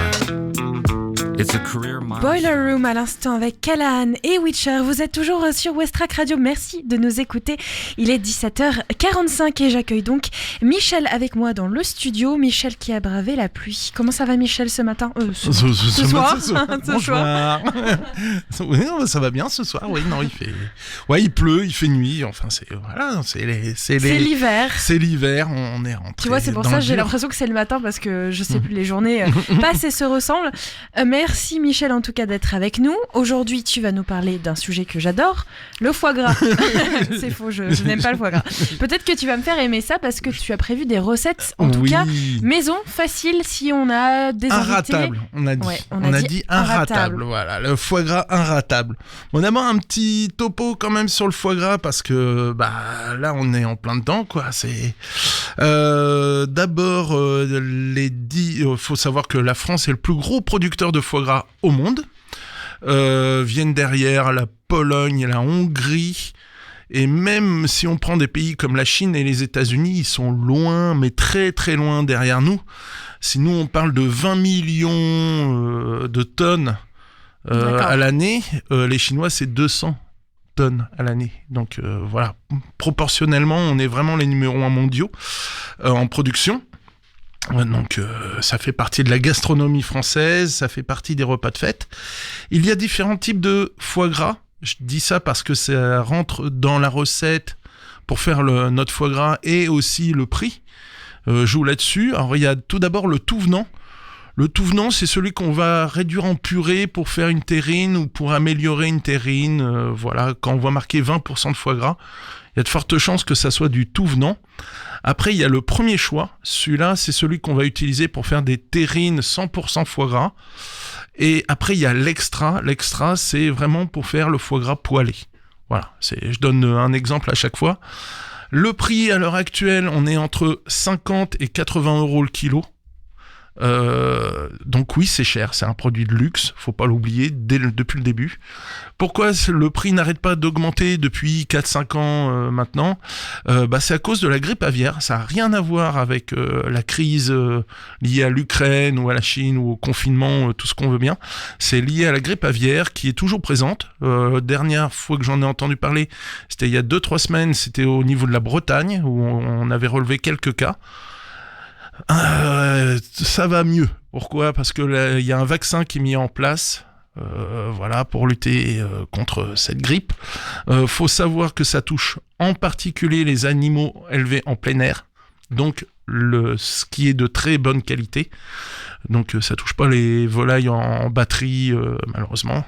It's a career milestone. Boiler Room à l'instant avec Callahan et Witcher. Vous êtes toujours sur Westrack Radio. Merci de nous écouter. Il est 17h45 et j'accueille donc Michel avec moi dans le studio. Michel qui a bravé la pluie. Comment ça va Michel ce matin ce soir. Oui, non, ça va bien ce soir. Oui, non, il pleut, il fait nuit. Enfin, c'est l'hiver. C'est l'hiver. On est rentré. Tu vois, c'est pour ça que j'ai l'impression que c'est le matin parce que je sais plus, les journées passent et se ressemblent. Merci Michel en tout cas d'être avec nous. Aujourd'hui, tu vas nous parler d'un sujet que j'adore, le foie gras. C'est faux, je n'aime pas le foie gras. Peut-être que tu vas me faire aimer ça parce que tu as prévu des recettes, en tout cas maison, facile si on a des inratable, on a dit. Ouais, on a dit inratable. Voilà, le foie gras inratable. Bon, d'abord un petit topo quand même sur le foie gras parce que là on est en plein dedans quoi. C'est d'abord faut savoir que la France est le plus gros producteur de foie gras au monde. Viennent derrière la Pologne, la Hongrie, et même si on prend des pays comme la Chine et les États-Unis, ils sont loin, mais très très loin derrière nous. Si nous on parle de 20 millions de tonnes à l'année, les Chinois c'est 200 tonnes à l'année. Donc voilà, proportionnellement on est vraiment les numéros 1 mondiaux en production. Donc ça fait partie de la gastronomie française, ça fait partie des repas de fête. Il y a différents types de foie gras. Je dis ça parce que ça rentre dans la recette pour faire notre foie gras et aussi le prix joue là-dessus. Alors il y a tout d'abord le tout venant. Le tout venant, c'est celui qu'on va réduire en purée pour faire une terrine ou pour améliorer une terrine. Voilà, quand on voit marquer 20% de foie gras, il y a de fortes chances que ça soit du tout venant. Après, il y a le premier choix. Celui-là, c'est celui qu'on va utiliser pour faire des terrines 100% foie gras. Et après, il y a l'extra. L'extra, c'est vraiment pour faire le foie gras poêlé. Voilà, je donne un exemple à chaque fois. Le prix, à l'heure actuelle, on est entre 50 et 80 € le kilo. Donc oui, c'est cher, c'est un produit de luxe, faut pas l'oublier depuis le début. Pourquoi le prix n'arrête pas d'augmenter depuis 4-5 ans maintenant? C'est à cause de la grippe aviaire. Ça n'a rien à voir avec la crise liée à l'Ukraine ou à la Chine ou au confinement, tout ce qu'on veut bien. C'est lié à la grippe aviaire qui est toujours présente. Dernière fois que j'en ai entendu parler, c'était il y a 2-3 semaines, c'était au niveau de la Bretagne où on avait relevé quelques cas. Ça va mieux. Pourquoi ? Parce que il y a un vaccin qui est mis en place, pour lutter contre cette grippe. Faut savoir que ça touche en particulier les animaux élevés en plein air, donc ce qui est de très bonne qualité. Donc ça touche pas les volailles en batterie, malheureusement.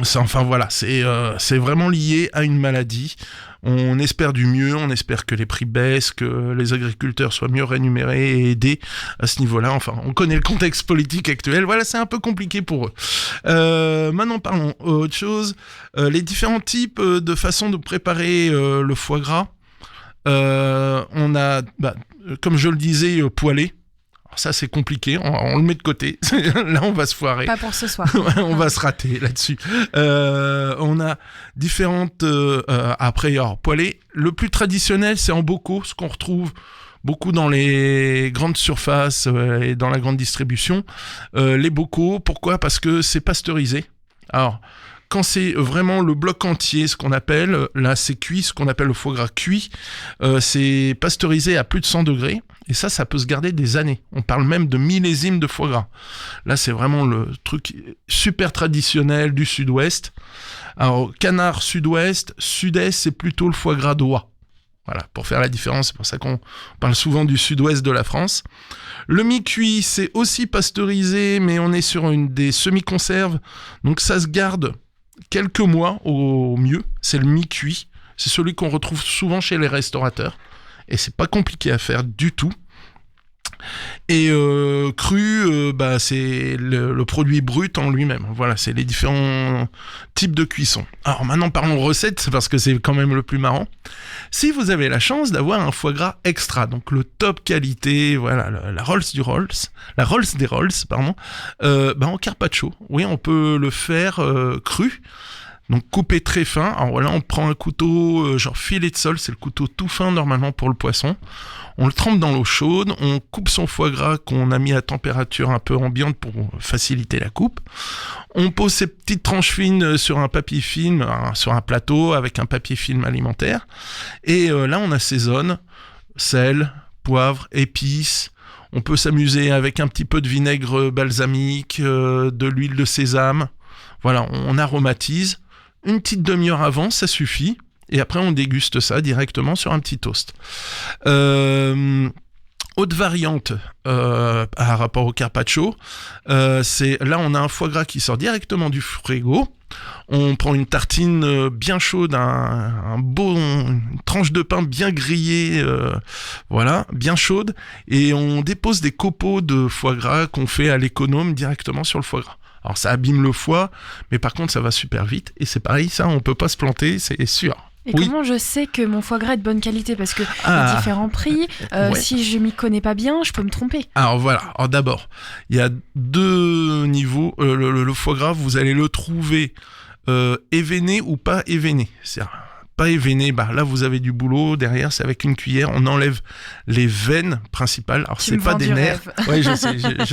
C'est vraiment lié à une maladie. On espère du mieux, on espère que les prix baissent, que les agriculteurs soient mieux rémunérés et aidés à ce niveau-là. Enfin, on connaît le contexte politique actuel. Voilà, c'est un peu compliqué pour eux. Maintenant, parlons autre chose. Les différents types de façons de préparer le foie gras. On a, comme je le disais, poêlé. Ça, c'est compliqué, on le met de côté. Là, on va se foirer. Pas pour ce soir. On va se rater là-dessus. On a différentes... après, poêlé. Le plus traditionnel, c'est en bocaux, ce qu'on retrouve beaucoup dans les grandes surfaces et dans la grande distribution. Les bocaux, pourquoi ? Parce que c'est pasteurisé. Alors, quand c'est vraiment le bloc entier, ce qu'on appelle, là c'est cuit, ce qu'on appelle le foie gras cuit, c'est pasteurisé à plus de 100 degrés, et ça peut se garder des années. On parle même de millésimes de foie gras. Là c'est vraiment le truc super traditionnel du sud-ouest. Alors canard sud-ouest, sud-est c'est plutôt le foie gras d'oie. Voilà, pour faire la différence, c'est pour ça qu'on parle souvent du sud-ouest de la France. Le mi-cuit, c'est aussi pasteurisé, mais on est sur des semi-conserves, donc ça se garde quelques mois au mieux. C'est le mi-cuit, c'est celui qu'on retrouve souvent chez les restaurateurs, et c'est pas compliqué à faire du tout. Et cru, c'est le produit brut en lui-même. Voilà, c'est les différents types de cuisson. Alors maintenant, parlons recettes, parce que c'est quand même le plus marrant. Si vous avez la chance d'avoir un foie gras extra, donc le top qualité, voilà, la Rolls des Rolls, pardon, en carpaccio, oui, on peut le faire cru. Donc coupé très fin. Alors là, on prend un couteau genre filet de sol, c'est le couteau tout fin normalement pour le poisson. On le trempe dans l'eau chaude, on coupe son foie gras qu'on a mis à température un peu ambiante pour faciliter la coupe. On pose ces petites tranches fines sur un papier film, sur un plateau avec un papier film alimentaire. Et là, on assaisonne sel, poivre, épices. On peut s'amuser avec un petit peu de vinaigre balsamique, de l'huile de sésame. Voilà, on aromatise. Une petite demi-heure avant, ça suffit. Et après, on déguste ça directement sur un petit toast. Autre variante par rapport au carpaccio, c'est là, on a un foie gras qui sort directement du frigo. On prend une tartine bien chaude, une tranche de pain bien grillée, voilà, bien chaude. Et on dépose des copeaux de foie gras qu'on fait à l'économe directement sur le foie gras. Alors ça abîme le foie, mais par contre ça va super vite. Et c'est pareil, ça on peut pas se planter, c'est sûr. Et comment je sais que mon foie gras est de bonne qualité? Parce que il y a différents prix, si je m'y connais pas bien, je peux me tromper. Alors voilà, alors d'abord, il y a deux niveaux. Le foie gras, vous allez le trouver événé ou pas événé. C'est-à-dire, pas événé, là vous avez du boulot, derrière c'est avec une cuillère, on enlève les veines principales, alors c'est pas des nerfs. Ouais, je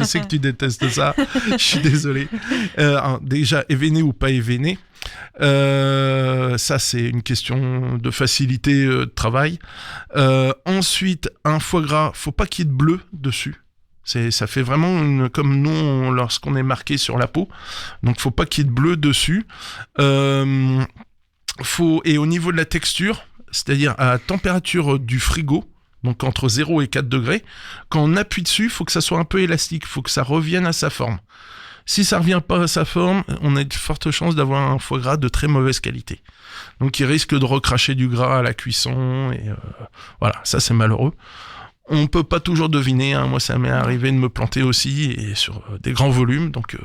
sais que tu détestes ça, je suis désolé. Déjà, événé ou pas événé, ça c'est une question de facilité de travail. Ensuite, un foie gras, faut pas qu'il y ait de bleu dessus. Ça fait vraiment comme nous lorsqu'on est marqué sur la peau, donc faut pas qu'il y ait de bleu dessus. Et au niveau de la texture, c'est-à-dire à température du frigo, donc entre 0 et 4 degrés, quand on appuie dessus, il faut que ça soit un peu élastique, il faut que ça revienne à sa forme. Si ça ne revient pas à sa forme, on a de fortes chances d'avoir un foie gras de très mauvaise qualité. Donc il risque de recracher du gras à la cuisson, et voilà, ça c'est malheureux. On ne peut pas toujours deviner, moi ça m'est arrivé de me planter aussi, et sur des grands volumes, donc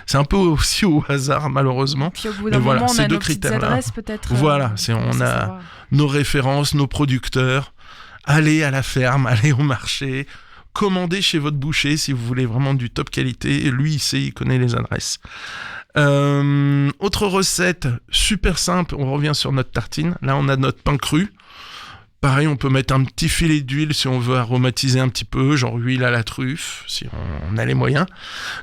c'est un peu aussi au hasard malheureusement. Puis au bout d'un moment, on a nos petites adresses peut-être. Voilà, on a nos références, nos producteurs. Allez à la ferme, allez au marché, commandez chez votre boucher si vous voulez vraiment du top qualité. Lui, il connaît les adresses. Autre recette super simple, on revient sur notre tartine. Là, on a notre pain cru. Pareil, on peut mettre un petit filet d'huile si on veut aromatiser un petit peu, genre huile à la truffe, si on a les moyens.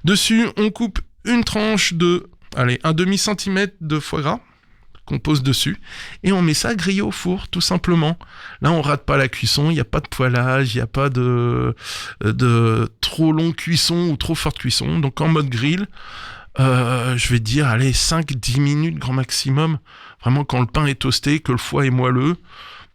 Dessus, on coupe une tranche un demi-centimètre de foie gras qu'on pose dessus, et on met ça grillé au four, tout simplement. Là, on rate pas la cuisson, il n'y a pas de poêlage, il n'y a pas de trop longue cuisson ou trop forte cuisson. Donc en mode grill, je vais dire, 5-10 minutes grand maximum, vraiment quand le pain est toasté, que le foie est moelleux.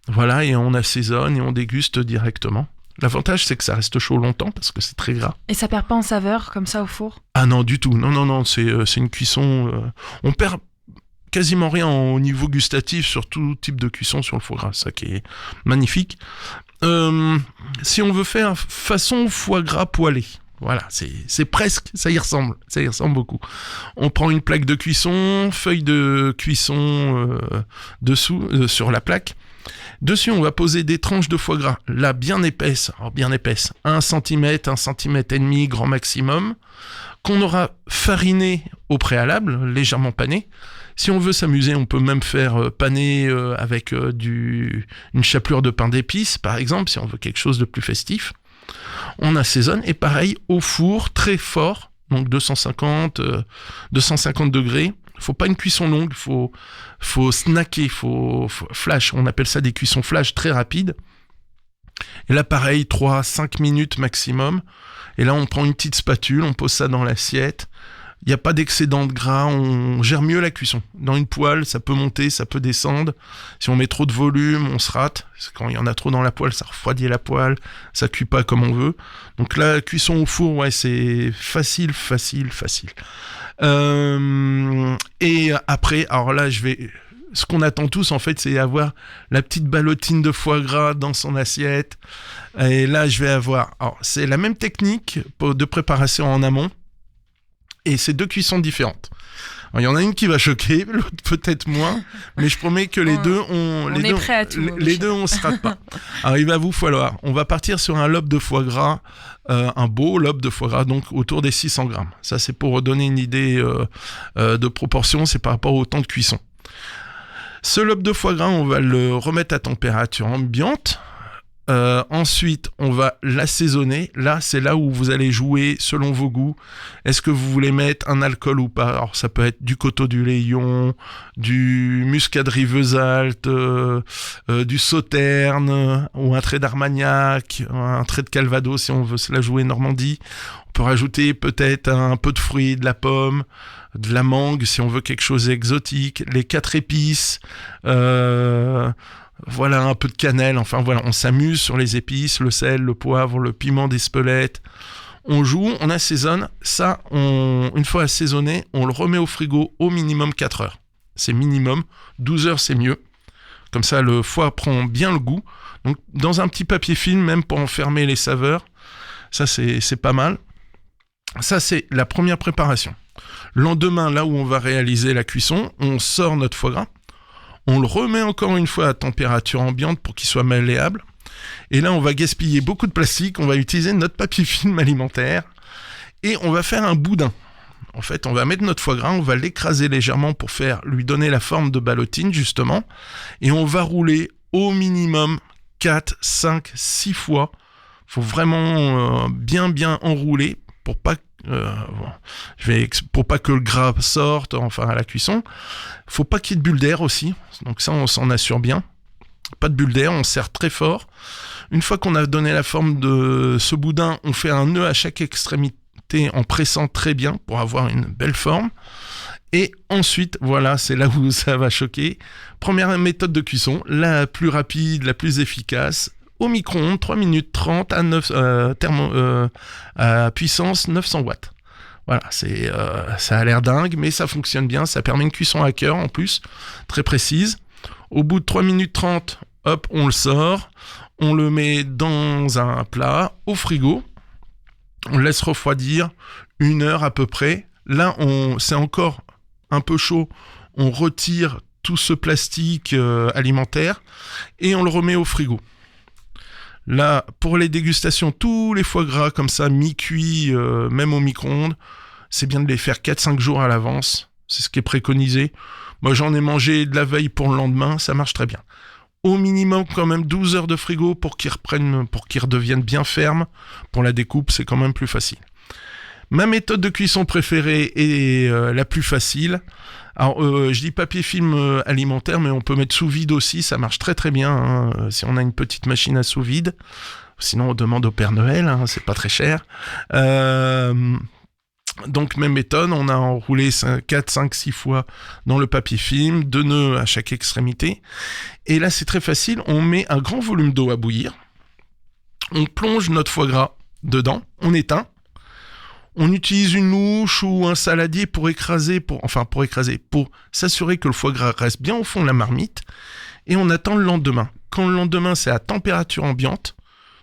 Voilà, et on assaisonne et on déguste directement. L'avantage, c'est que ça reste chaud longtemps parce que c'est très gras. Et ça perd pas en saveur comme ça au four? Ah non, du tout. Non, c'est une cuisson... on perd quasiment rien au niveau gustatif sur tout type de cuisson sur le foie gras, ça qui est magnifique. Si on veut faire façon foie gras poêlé, voilà, c'est presque, ça y ressemble beaucoup. On prend une plaque de cuisson, feuille de cuisson dessous, sur la plaque. Dessus, on va poser des tranches de foie gras, là, bien épaisses, 1 cm, 1 cm et demi, grand maximum, qu'on aura fariné au préalable, légèrement pané. Si on veut s'amuser, on peut même faire paner avec une chapelure de pain d'épices, par exemple, si on veut quelque chose de plus festif. On assaisonne, et pareil, au four, très fort, donc 250 degrés. Faut pas une cuisson longue, faut snacker, faut flash, on appelle ça des cuissons flash très rapides. Et là pareil, 3-5 minutes maximum. Et là on prend une petite spatule, on pose ça dans l'assiette. Il n'y a pas d'excédent de gras, on gère mieux la cuisson. Dans une poêle, ça peut monter, ça peut descendre. Si on met trop de volume, on se rate. Quand il y en a trop dans la poêle, ça refroidit la poêle, ça cuit pas comme on veut. Donc la cuisson au four, ouais, c'est facile. Et après, alors là, je vais ce qu'on attend tous, en fait, c'est avoir la petite ballotine de foie gras dans son assiette. Et là, je vais avoir... Alors, c'est la même technique de préparation en amont. Et c'est 2 cuissons différentes. Alors, il y en a une qui va choquer, l'autre peut-être moins. Mais je promets que les deux, les deux, on se rate pas. Alors, il va vous falloir... On va partir sur un lobe de foie gras, un beau lobe de foie gras, donc autour des 600 grammes. Ça, c'est pour donner une idée de proportion. C'est par rapport au temps de cuisson. Ce lobe de foie gras, on va le remettre à température ambiante. Ensuite, on va l'assaisonner. Là, c'est là où vous allez jouer selon vos goûts. Est-ce que vous voulez mettre un alcool ou pas? Alors, ça peut être du Coteau du Layon, du Muscadry Vesalte, du Sauterne, ou un trait d'Armagnac, un trait de Calvados si on veut se la jouer Normandie. On peut rajouter peut-être un peu de fruits, de la pomme, de la mangue si on veut quelque chose d'exotique, les 4 épices, voilà, un peu de cannelle, enfin voilà, on s'amuse sur les épices, le sel, le poivre, le piment d'Espelette. On joue, on assaisonne, ça, une fois assaisonné, on le remet au frigo au minimum 4 heures. C'est minimum, 12 heures c'est mieux. Comme ça, le foie prend bien le goût. Donc, dans un petit papier film, même pour enfermer les saveurs, ça c'est pas mal. Ça, c'est la première préparation. Le lendemain, là où on va réaliser la cuisson, on sort notre foie gras. On le remet encore une fois à température ambiante pour qu'il soit malléable. Et là, on va gaspiller beaucoup de plastique. On va utiliser notre papier film alimentaire. Et on va faire un boudin. En fait, on va mettre notre foie gras, on va l'écraser légèrement pour lui donner la forme de ballotine, justement. Et on va rouler au minimum 4, 5, 6 fois. Il faut vraiment bien enrouler pour pas pour pas que le gras sorte, enfin à la cuisson. Faut pas qu'il y ait de bulles d'air aussi, donc ça on s'en assure bien. Pas de bulles d'air, on serre très fort. Une fois qu'on a donné la forme de ce boudin, on fait un nœud à chaque extrémité en pressant très bien pour avoir une belle forme. Et ensuite, voilà, c'est là où ça va choquer. Première méthode de cuisson, la plus rapide, la plus efficace. Au micro-ondes, 3 minutes 30 à puissance 900 watts. Voilà, ça a l'air dingue, mais ça fonctionne bien. Ça permet une cuisson à cœur en plus, très précise. Au bout de 3 minutes 30, hop, on le sort. On le met dans un plat, au frigo. On le laisse refroidir 1 heure à peu près. Là, c'est encore un peu chaud. On retire tout ce plastique alimentaire et on le remet au frigo. Là, pour les dégustations, tous les foie gras comme ça, mi-cuits, même au micro-ondes, c'est bien de les faire 4-5 jours à l'avance. C'est ce qui est préconisé. Moi, j'en ai mangé de la veille pour le lendemain, ça marche très bien. Au minimum, quand même, 12 heures de frigo pour qu'ils redeviennent bien fermes. Pour la découpe, c'est quand même plus facile. Ma méthode de cuisson préférée est la plus facile. Alors, je dis papier film alimentaire, mais on peut mettre sous vide aussi, ça marche très très bien, hein, si on a une petite machine à sous vide. Sinon, on demande au Père Noël, hein, c'est pas très cher. Donc, même méthode, on a enroulé 4, 5, 6 fois dans le papier film, 2 nœuds à chaque extrémité. Et là, c'est très facile, on met un grand volume d'eau à bouillir, on plonge notre foie gras dedans, on éteint. On utilise une louche ou un saladier pour s'assurer que le foie gras reste bien au fond de la marmite. Et on attend le lendemain. Quand le lendemain, c'est à température ambiante,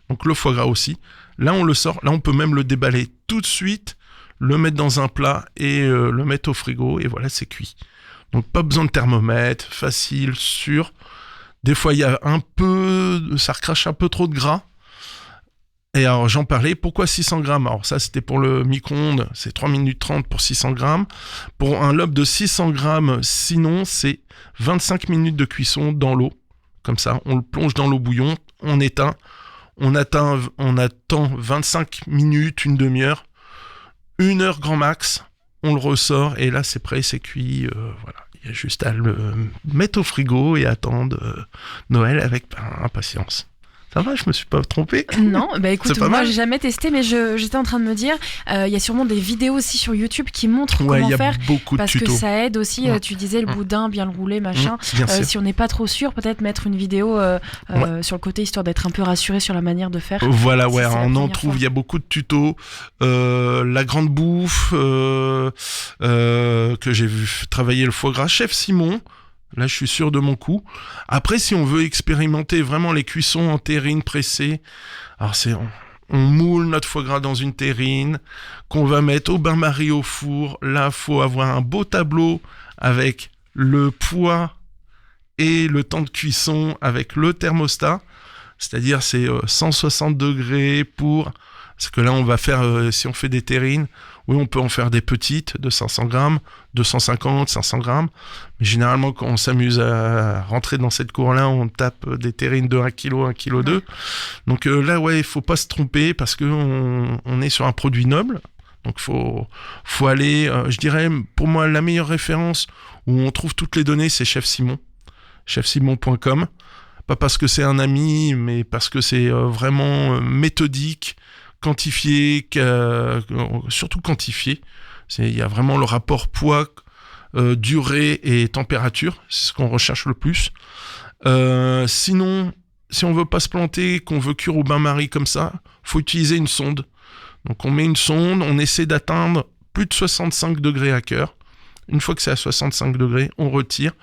donc le foie gras aussi, là on le sort, là on peut même le déballer tout de suite, le mettre dans un plat et le mettre au frigo, et voilà, c'est cuit. Donc pas besoin de thermomètre, facile, sûr. Des fois, il y a ça recrache un peu trop de gras. Et alors, j'en parlais, pourquoi 600 grammes? Alors ça, c'était pour le micro-ondes, c'est 3 minutes 30 pour 600 grammes. Pour un lobe de 600 grammes, sinon, c'est 25 minutes de cuisson dans l'eau. Comme ça, on le plonge dans l'eau bouillon, on éteint, on attend 25 minutes, une demi-heure, 1 heure grand max, on le ressort, et là, c'est prêt, c'est cuit, voilà. Il y a juste à le mettre au frigo et attendre Noël avec impatience. Ça va, je me suis pas trompé? Non, bah écoute, moi mal. j'ai jamais testé, mais j'étais en train de me dire, il y a sûrement des vidéos aussi sur YouTube qui montrent comment faire, parce que ça aide aussi. Tu disais le boudin, bien le rouler, machin. Si on n'est pas trop sûr, peut-être mettre une vidéo sur le côté, histoire d'être un peu rassuré sur la manière de faire. Voilà, ouais, on en trouve. Il y a beaucoup de tutos. La grande bouffe que j'ai vu travailler le foie gras, Chef Simon. Là, je suis sûr de mon coup. Après, si on veut expérimenter vraiment les cuissons en terrine pressée, alors on moule notre foie gras dans une terrine qu'on va mettre au bain-marie au four. Là, faut avoir un beau tableau avec le poids et le temps de cuisson avec le thermostat. C'est-à-dire, c'est 160 degrés pour... Parce que là, on va faire, si on fait des terrines, oui, on peut en faire des petites de 500 grammes, 250, 500 grammes. Mais généralement, quand on s'amuse à rentrer dans cette cour-là, on tape des terrines de 1 kg, 1 kg 2. Donc là, ouais, il faut pas se tromper parce qu'on est sur un produit noble. Donc faut aller, je dirais, pour moi, la meilleure référence où on trouve toutes les données, c'est Chef Simon, chefsimon.com. Pas parce que c'est un ami, mais parce que c'est vraiment méthodique, quantifié, surtout quantifié. Il y a vraiment le rapport poids, durée et température. C'est ce qu'on recherche le plus. Sinon, si on veut pas se planter, qu'on veut cuire au bain-marie comme ça, faut utiliser une sonde. Donc on met une sonde, on essaie d'atteindre plus de 65 degrés à cœur. Une fois que c'est à 65 degrés, on retire.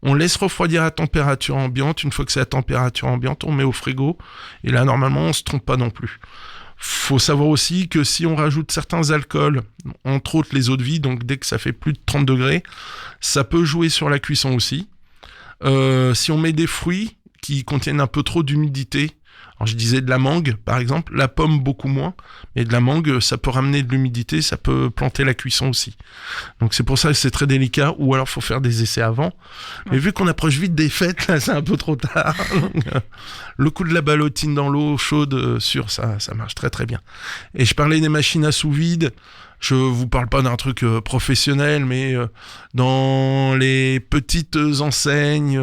On laisse refroidir à température ambiante. Une fois que c'est à température ambiante, on met au frigo. Et là, normalement, on se trompe pas non plus. Faut savoir aussi que si on rajoute certains alcools, entre autres les eaux de vie, donc dès que ça fait plus de 30 degrés, ça peut jouer sur la cuisson aussi. Si on met des fruits qui contiennent un peu trop d'humidité, alors je disais de la mangue par exemple, la pomme beaucoup moins, mais de la mangue ça peut ramener de l'humidité, ça peut planter la cuisson aussi. Donc c'est pour ça que c'est très délicat, ou alors faut faire des essais avant. Mais vu qu'on approche vite des fêtes, là c'est un peu trop tard. Donc, le coup de la ballotine dans l'eau chaude, ça marche très très bien. Et je parlais des machines à sous vide. Je vous parle pas d'un truc professionnel, mais dans les petites enseignes,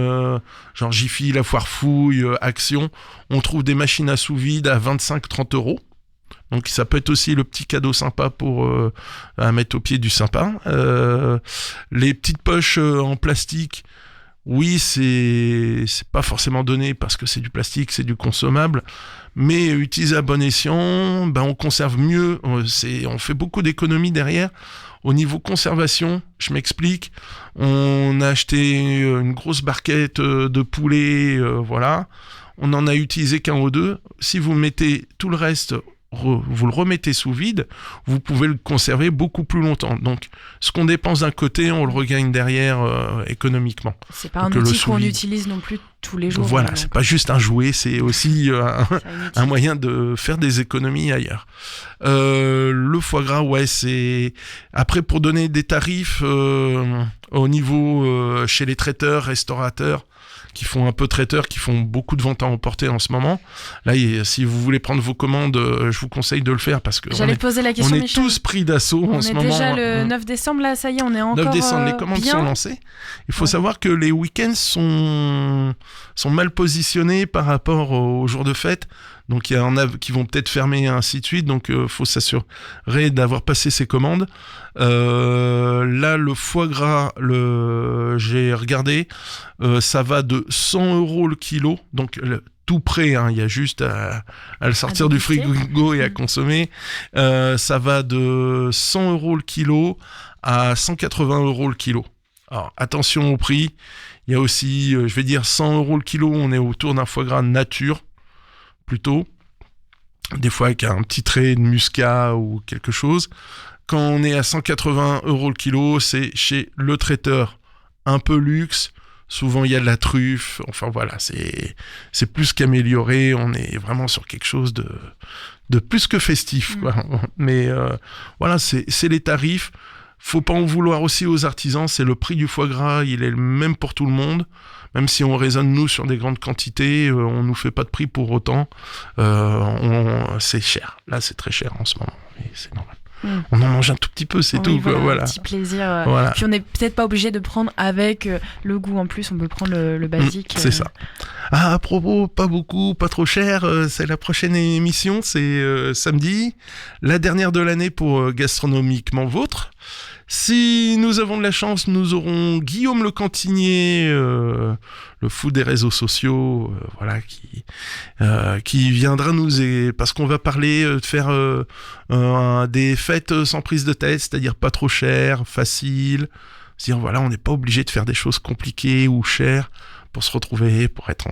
genre Jiffy, La Foire Fouille, Action, on trouve des machines à sous vide à 25-30 euros. Donc ça peut être aussi le petit cadeau sympa pour à mettre au pied du sympa. Les petites poches en plastique, oui, c'est pas forcément donné parce que c'est du plastique, c'est du consommable, mais utilisé à bon escient, on conserve mieux, on fait beaucoup d'économies derrière. Au niveau conservation, je m'explique, on a acheté une grosse barquette de poulet, voilà, on en a utilisé qu'un ou deux. Si vous mettez tout le reste, vous le remettez sous vide, vous pouvez le conserver beaucoup plus longtemps. Donc, ce qu'on dépense d'un côté, on le regagne derrière économiquement. C'est pas un outil qu'on utilise non plus tous les jours. Voilà, c'est pas juste un jouet, c'est aussi un moyen de faire des économies ailleurs. Le foie gras, ouais, c'est... Après, pour donner des tarifs au niveau chez les traiteurs, restaurateurs, qui font un peu traiteurs, qui font beaucoup de ventes à emporter en ce moment. Là, si vous voulez prendre vos commandes, je vous conseille de le faire parce que J'allais poser la question, on est Michel. tous pris d'assaut en ce moment. On est déjà le 9 décembre, là, ça y est, on est encore 9 décembre, les commandes sont lancées. Il faut savoir que les week-ends sont mal positionnés par rapport aux jours de fête. Donc, il y en a qui vont peut-être fermer, et ainsi de suite. Donc, faut s'assurer d'avoir passé ses commandes. Là, le foie gras, j'ai regardé, ça va de 100 euros le kilo. Donc, tout prêt, hein, il y a juste à le sortir du frigo et à consommer. Ça va de 100 euros le kilo à 180 euros le kilo. Alors, attention au prix. Il y a aussi, je vais dire, 100 euros le kilo. On est autour d'un foie gras nature. Plutôt, des fois avec un petit trait de muscat ou quelque chose. Quand on est à 180 euros le kilo, c'est chez le traiteur un peu luxe. Souvent, il y a de la truffe. Enfin, voilà, c'est plus qu'amélioré. On est vraiment sur quelque chose de plus que festif, quoi. Mais voilà, c'est les tarifs. Faut pas en vouloir aussi aux artisans. C'est le prix du foie gras. Il est le même pour tout le monde. Même si on raisonne, nous, sur des grandes quantités, on nous fait pas de prix pour autant. C'est cher. Là, c'est très cher en ce moment. Mais c'est normal. On en mange un tout petit peu, c'est tout. Voilà. Un petit plaisir. Voilà. Puis on n'est peut-être pas obligé de prendre avec le goût en plus. On peut prendre le basique. C'est ça. Ah, à propos, pas beaucoup, pas trop cher. C'est la prochaine émission. C'est samedi. La dernière de l'année pour Gastronomiquement Vôtre. Si nous avons de la chance, nous aurons Guillaume Le Cantinier, le fou des réseaux sociaux, voilà, qui viendra parce qu'on va parler de faire des fêtes sans prise de tête, c'est-à-dire pas trop cher, facile, se dire voilà, on n'est pas obligé de faire des choses compliquées ou chères pour se retrouver, pour être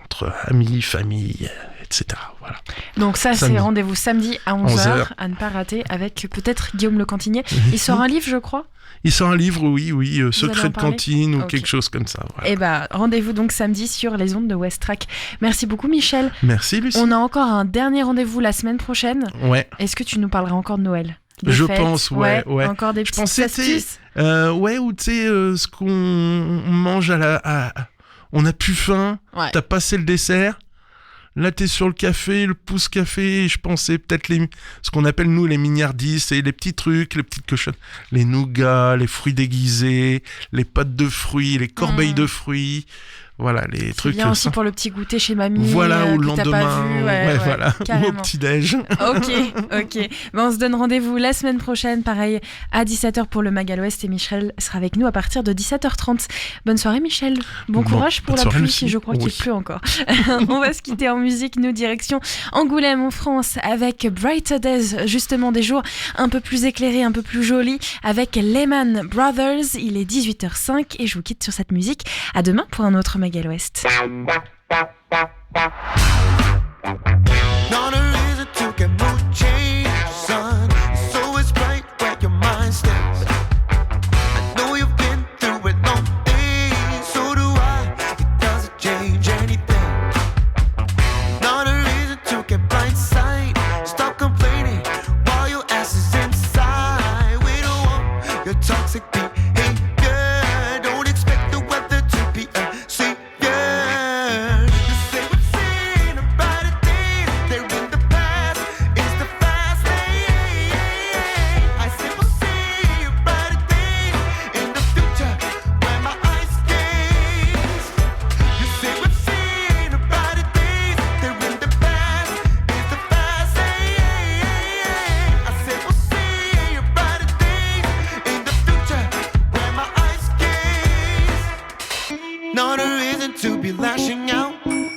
entre amis, famille, etc. Voilà. Donc ça, Samedi. c'est rendez-vous samedi à 11h, 11h. à ne pas rater, avec peut-être Guillaume Le Cantinier. Il sort un livre, je crois. Il sort un livre, oui, allez Secret en de parler cantine ou Ok. quelque chose comme ça. Voilà. Et bah, rendez-vous donc samedi sur les ondes de Westrack. Merci beaucoup, Michel. Merci, Lucie. On a encore un dernier rendez-vous la semaine prochaine. Ouais. Est-ce que tu nous parleras encore de Noël? Des Je fêtes pense, ouais. Encore des Je petites pensais, astuces. ouais, ou tu sais, ce qu'on mange on a plus faim, Ouais. t'as passé le dessert, là t'es sur le café, le pouce café, et je pensais peut-être ce qu'on appelle nous les mignardises, c'est les petits trucs, les petites cochonnes, les nougats, les fruits déguisés, les pâtes de fruits, les corbeilles de fruits. Voilà, les C'est trucs bien aussi ça. pour le petit goûter chez mamie. Voilà, ou le que t'as pas lendemain, vu. ouais, voilà, ou au carrément. petit-déj. Ok. Ben, on se donne rendez-vous la semaine prochaine, pareil, à 17h pour le Mag à l'Ouest, et Michel sera avec nous à partir de 17h30. Bonne soirée, Michel. Bon courage pour bonne la soirée, pluie, Lucie. si je crois qu'il Oui. pleut encore. On va se quitter en musique, nous, direction Angoulême, en France, avec Brighter Days, justement des jours un peu plus éclairés, un peu plus jolis, avec Lehman Brothers. Il est 18h05 et je vous quitte sur cette musique. À demain pour un autre Mag à l'Ouest.